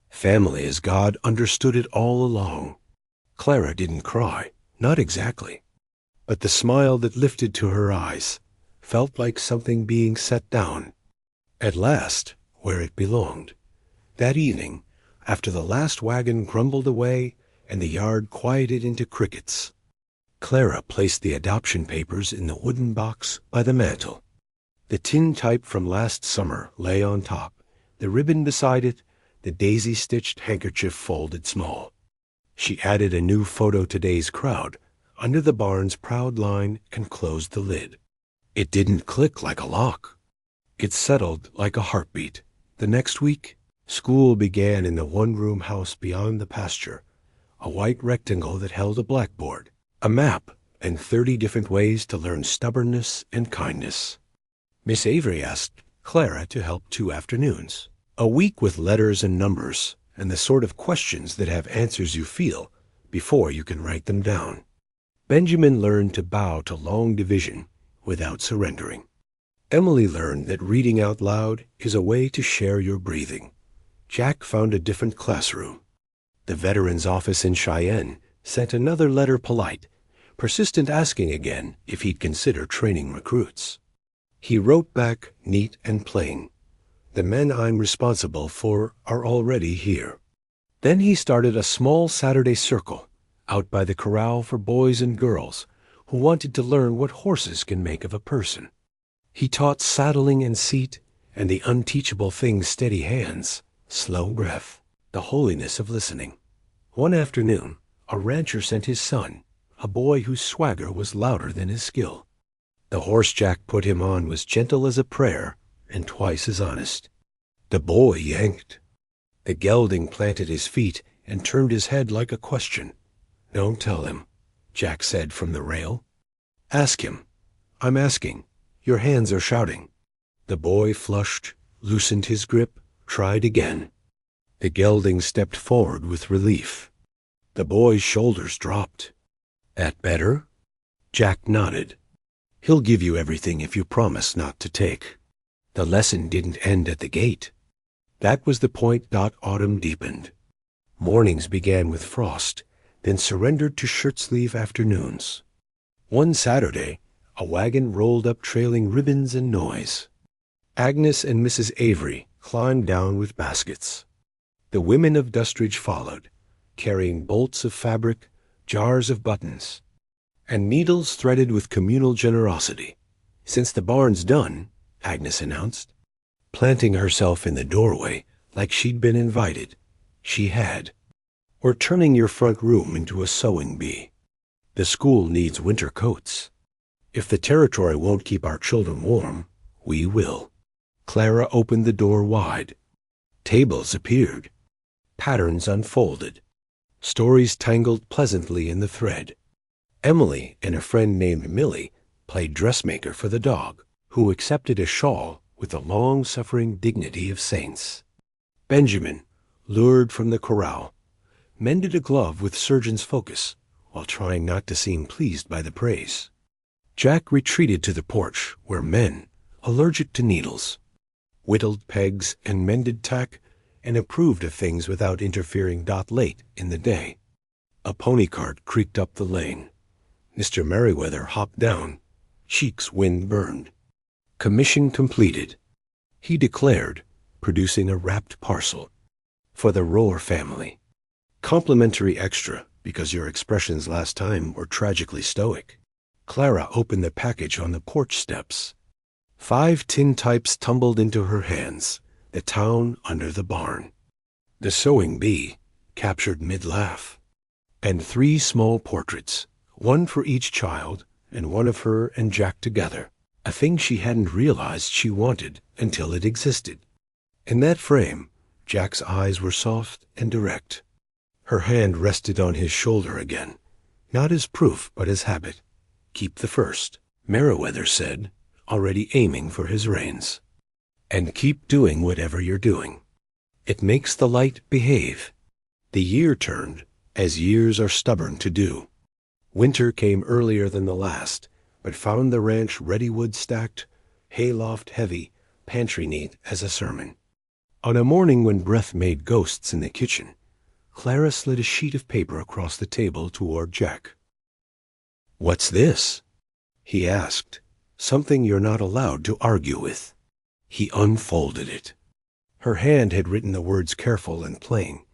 Family as God understood it all along. Clara didn't cry, not exactly. But the smile that lifted to her eyes felt like something being set down. At last, where it belonged. That evening, after the last wagon grumbled away and the yard quieted into crickets, Clara placed the adoption papers in the wooden box by the mantel. The tin type from last summer lay on top, the ribbon beside it, the daisy-stitched handkerchief folded small. She added a new photo today's crowd under the barn's proud line and closed the lid. It didn't click like a lock. It settled like a heartbeat. The next week, school began in the one-room house beyond the pasture, a white rectangle that held a blackboard, a map, and 30 different ways to learn stubbornness and kindness. Miss Avery asked Clara to help 2 afternoons, a week with letters and numbers, and the sort of questions that have answers you feel before you can write them down. Benjamin learned to bow to long division without surrendering. Emily learned that reading out loud is a way to share your breathing. Jack found a different classroom. The veterans' office in Cheyenne sent another letter polite, persistent asking again if he'd consider training recruits. He wrote back neat and plain. The men I'm responsible for are already here. Then he started a small Saturday circle out by the corral for boys and girls who wanted to learn what horses can make of a person. He taught saddling and seat and the unteachable things steady hands, slow breath, the holiness of listening. One afternoon, a rancher sent his son, a boy whose swagger was louder than his skill. The horse Jack put him on was gentle as a prayer and twice as honest. The boy yanked. The gelding planted his feet and turned his head like a question. "Don't tell him," Jack said from the rail. "Ask him." "I'm asking. Your hands are shouting." The boy flushed, loosened his grip, tried again. The gelding stepped forward with relief. The boy's shoulders dropped. "That better?" Jack nodded. "He'll give you everything if you promise not to take." The lesson didn't end at the gate. That was the point. Autumn deepened. Mornings began with frost, then surrendered to shirt-sleeve afternoons. One Saturday, a wagon rolled up trailing ribbons and noise. Agnes and Mrs. Avery climbed down with baskets. The women of Dustridge followed, carrying bolts of fabric, jars of buttons, and needles threaded with communal generosity. "Since the barn's done," Agnes announced, planting herself in the doorway like she'd been invited. She had. "We're turning your front room into a sewing bee. The school needs winter coats. If the territory won't keep our children warm, we will." Clara opened the door wide. Tables appeared. Patterns unfolded. Stories tangled pleasantly in the thread. Emily and a friend named Millie played dressmaker for the dog, who accepted a shawl with the long-suffering dignity of saints. Benjamin, lured from the corral, mended a glove with surgeon's focus while trying not to seem pleased by the praise. Jack retreated to the porch where men, allergic to needles, whittled pegs and mended tack and approved of things without interfering. Late in the day, a pony cart creaked up the lane. Mr. Merriweather hopped down, cheeks wind-burned. Commission completed, he declared, producing a wrapped parcel. "For the Roar family. Complimentary extra because your expressions last time were tragically stoic." Clara opened the package on the porch steps. 5 tin types tumbled into her hands, the town under the barn. The sewing bee, captured mid-laugh. And 3 small portraits, one for each child and one of her and Jack together. a thing she hadn't realized she wanted until it existed. In that frame, Jack's eyes were soft and direct. Her hand rested on his shoulder again, not as proof but as habit. "Keep the first," Meriwether said, already aiming for his reins. "And keep doing whatever you're doing. It makes the light behave." The year turned, as years are stubborn to do. Winter came earlier than the last, but found the ranch ready wood stacked, hayloft heavy, pantry neat as a sermon. On a morning when breath made ghosts in the kitchen, Clara slid a sheet of paper across the table toward Jack. "What's this?" he asked. "Something you're not allowed to argue with." He unfolded it. Her hand had written the words careful and plain.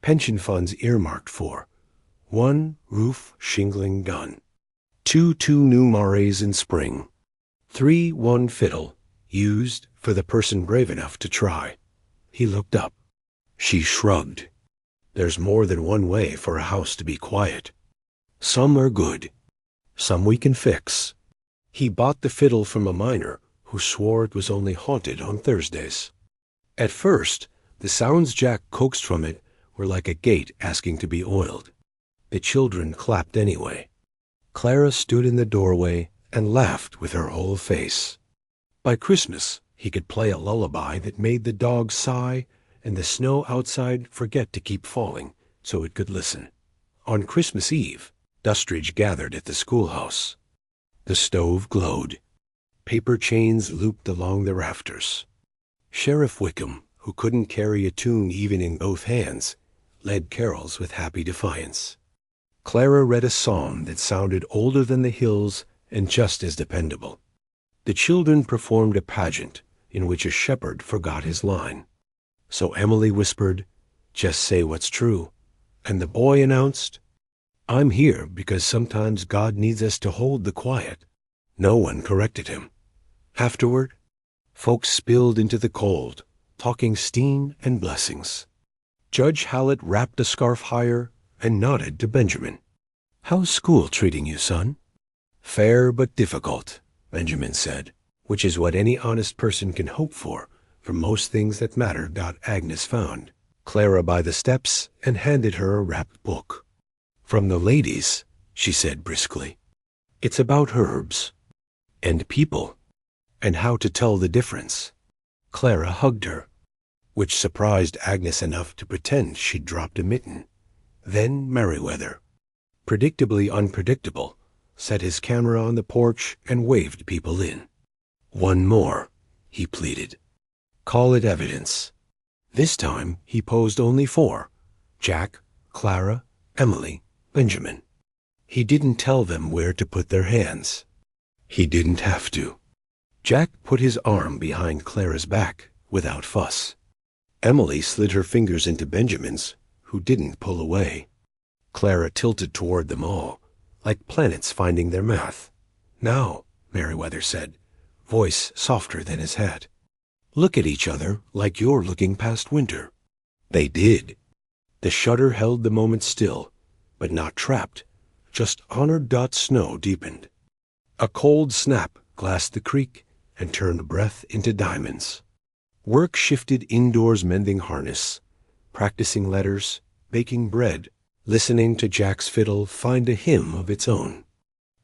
Pension funds earmarked for 1 roof shingling gun, 2 new marais in spring, 3 1 fiddle, used for the person brave enough to try. He looked up. She shrugged. "There's more than one way for a house to be quiet. Some are good. Some we can fix." He bought the fiddle from a miner who swore it was only haunted on Thursdays. At first, the sounds Jack coaxed from it were like a gate asking to be oiled. The children clapped anyway. Clara stood in the doorway and laughed with her whole face. By Christmas, he could play a lullaby that made the dogs sigh and the snow outside forget to keep falling so it could listen. On Christmas Eve, Dustridge gathered at the schoolhouse. The stove glowed. Paper chains looped along the rafters. Sheriff Wickham, who couldn't carry a tune even in both hands, led carols with happy defiance. Clara read a psalm that sounded older than the hills and just as dependable. The children performed a pageant in which a shepherd forgot his line. So Emily whispered, "Just say what's true," and the boy announced, "I'm here because sometimes God needs us to hold the quiet." No one corrected him. Afterward, folks spilled into the cold, talking steen and blessings. Judge Hallett wrapped a scarf higher and nodded to Benjamin. "How's school treating you, son?" "Fair but difficult," Benjamin said, which is what any honest person can hope for most things that matter. Agnes found Clara by the steps and handed her a wrapped book. "From the ladies," she said briskly. "It's about herbs and people and how to tell the difference." Clara hugged her, which surprised Agnes enough to pretend she'd dropped a mitten. Then Meriwether, predictably unpredictable, set his camera on the porch and waved people in. "One more," he pleaded. "Call it evidence." This time he posed only 4: Jack, Clara, Emily, Benjamin. He didn't tell them where to put their hands. He didn't have to. Jack put his arm behind Clara's back without fuss. Emily slid her fingers into Benjamin's, who didn't pull away. Clara tilted toward them all, like planets finding their math. "Now," Meriwether said, voice softer than his hat, "look at each other like you're looking past winter." They did. The shutter held the moment still, but not trapped. Just honored. Snow deepened. A cold snap glassed the creek and turned breath into diamonds. Work shifted indoors, mending harness, practicing letters, baking bread, listening to Jack's fiddle find a hymn of its own.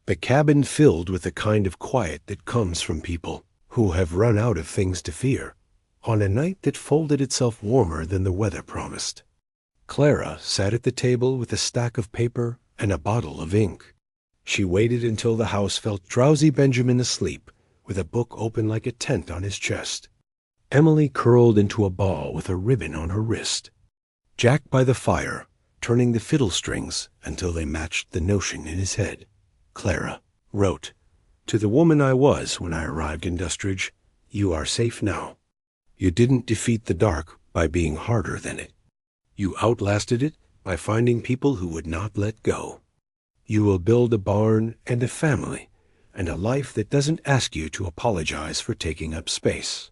The cabin filled with the kind of quiet that comes from people who have run out of things to fear, on a night that folded itself warmer than the weather promised. Clara sat at the table with a stack of paper and a bottle of ink. She waited until the house felt drowsy Benjamin asleep, with a book open like a tent on his chest. Emily curled into a ball with a ribbon on her wrist. Jack by the fire, turning the fiddle strings until they matched the notion in his head. Clara wrote, "To the woman I was when I arrived in Dustridge, you are safe now. You didn't defeat the dark by being harder than it. You outlasted it by finding people who would not let go. You will build a barn and a family and a life that doesn't ask you to apologize for taking up space.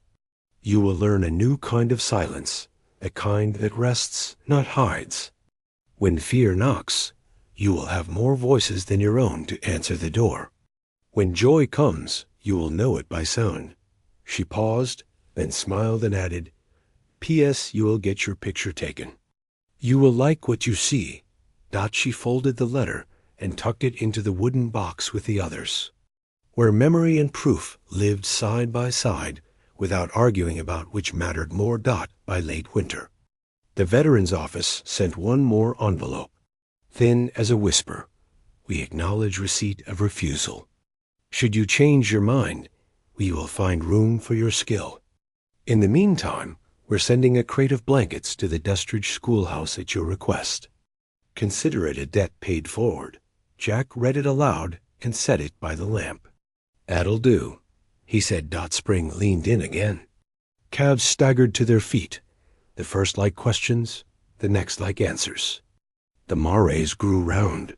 You will learn a new kind of silence, a kind that rests, not hides. When fear knocks, you will have more voices than your own to answer the door. When joy comes, You will know it by sound." She paused, then smiled and added, "P.S. You will get your picture taken. You will like what you see." She folded the letter and tucked it into the wooden box with the others. Where memory and proof lived side by side without arguing about which mattered more. By late winter, the Veterans Office sent one more envelope. Thin as a whisper, "We acknowledge receipt of refusal. Should you change your mind, we will find room for your skill. In the meantime, we're sending a crate of blankets to the Dustridge schoolhouse at your request. Consider it a debt paid forward." Jack read it aloud and set it by the lamp. "That'll do," he said. Spring leaned in again. Calves staggered to their feet, the first like questions, the next like answers. The marais grew round.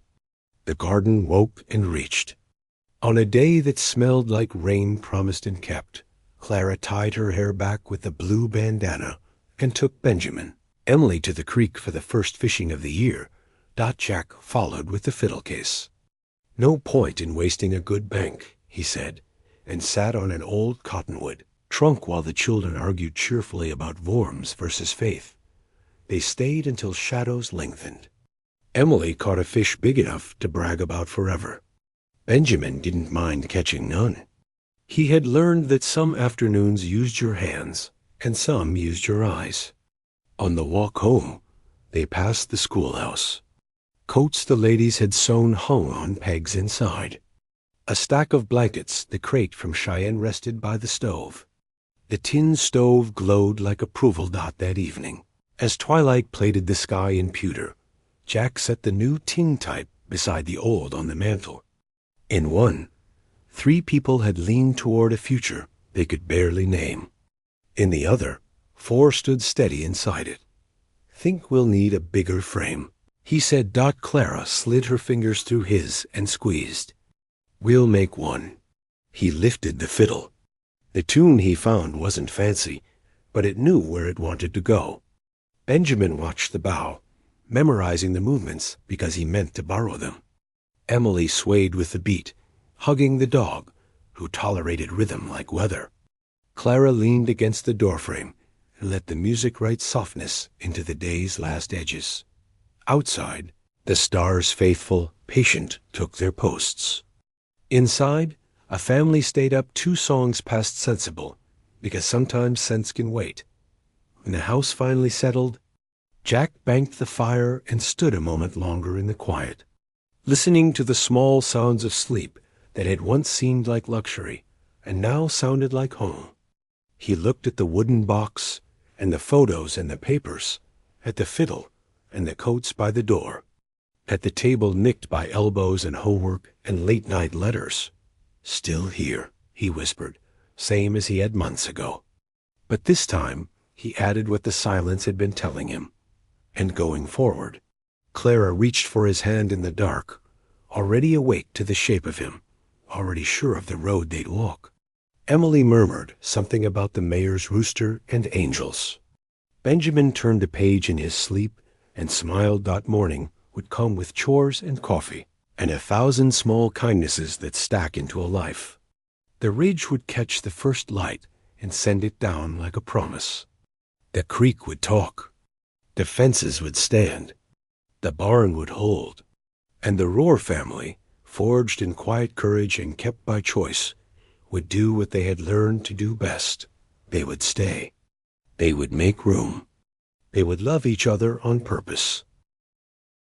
The garden woke and reached. On a day that smelled like rain promised and kept, Clara tied her hair back with a blue bandana and took Benjamin, Emily to the creek for the first fishing of the year. Jack followed with the fiddle case. "No point in wasting a good bank," he said, and sat on an old cottonwood trunk while the children argued cheerfully about Worms versus faith. They stayed until shadows lengthened. Emily caught a fish big enough to brag about forever. Benjamin didn't mind catching none. He had learned that some afternoons used your hands and some used your eyes. On the walk home, they passed the schoolhouse. Coats the ladies had sewn hung on pegs inside. A stack of blankets, the crate from Cheyenne rested by the stove. The tin stove glowed like approval. That evening, as twilight plated the sky in pewter, Jack set the new tin type beside the old on the mantel. In one, 3 people had leaned toward a future they could barely name. In the other, 4 stood steady inside it. "Think we'll need a bigger frame," he said. Clara slid her fingers through his and squeezed. "We'll make one." He lifted the fiddle. The tune he found wasn't fancy, but it knew where it wanted to go. Benjamin watched the bow, memorizing the movements because he meant to borrow them. Emily swayed with the beat, hugging the dog, who tolerated rhythm like weather. Clara leaned against the doorframe and let the music write softness into the day's last edges. Outside, the stars faithful, patient, took their posts. Inside, a family stayed up 2 songs past sensible, because sometimes sense can wait. When the house finally settled, Jack banked the fire and stood a moment longer in the quiet, listening to the small sounds of sleep that had once seemed like luxury and now sounded like home. He looked at the wooden box and the photos and the papers, at the fiddle and the coats by the door, at the table nicked by elbows and homework and late-night letters. "Still here," he whispered, same as he had months ago. But this time he added what the silence had been telling him. And going forward. Clara reached for his hand in the dark, already awake to the shape of him, already sure of the road they'd walk. Emily murmured something about the mayor's rooster and angels. Benjamin turned a page in his sleep and smiled. Morning would come with chores and coffee, and 1,000 small kindnesses that stack into a life. The ridge would catch the first light and send it down like a promise. The creek would talk. The fences would stand. The barn would hold. And the Roar family, forged in quiet courage and kept by choice, would do what they had learned to do best. They would stay. They would make room. They would love each other on purpose.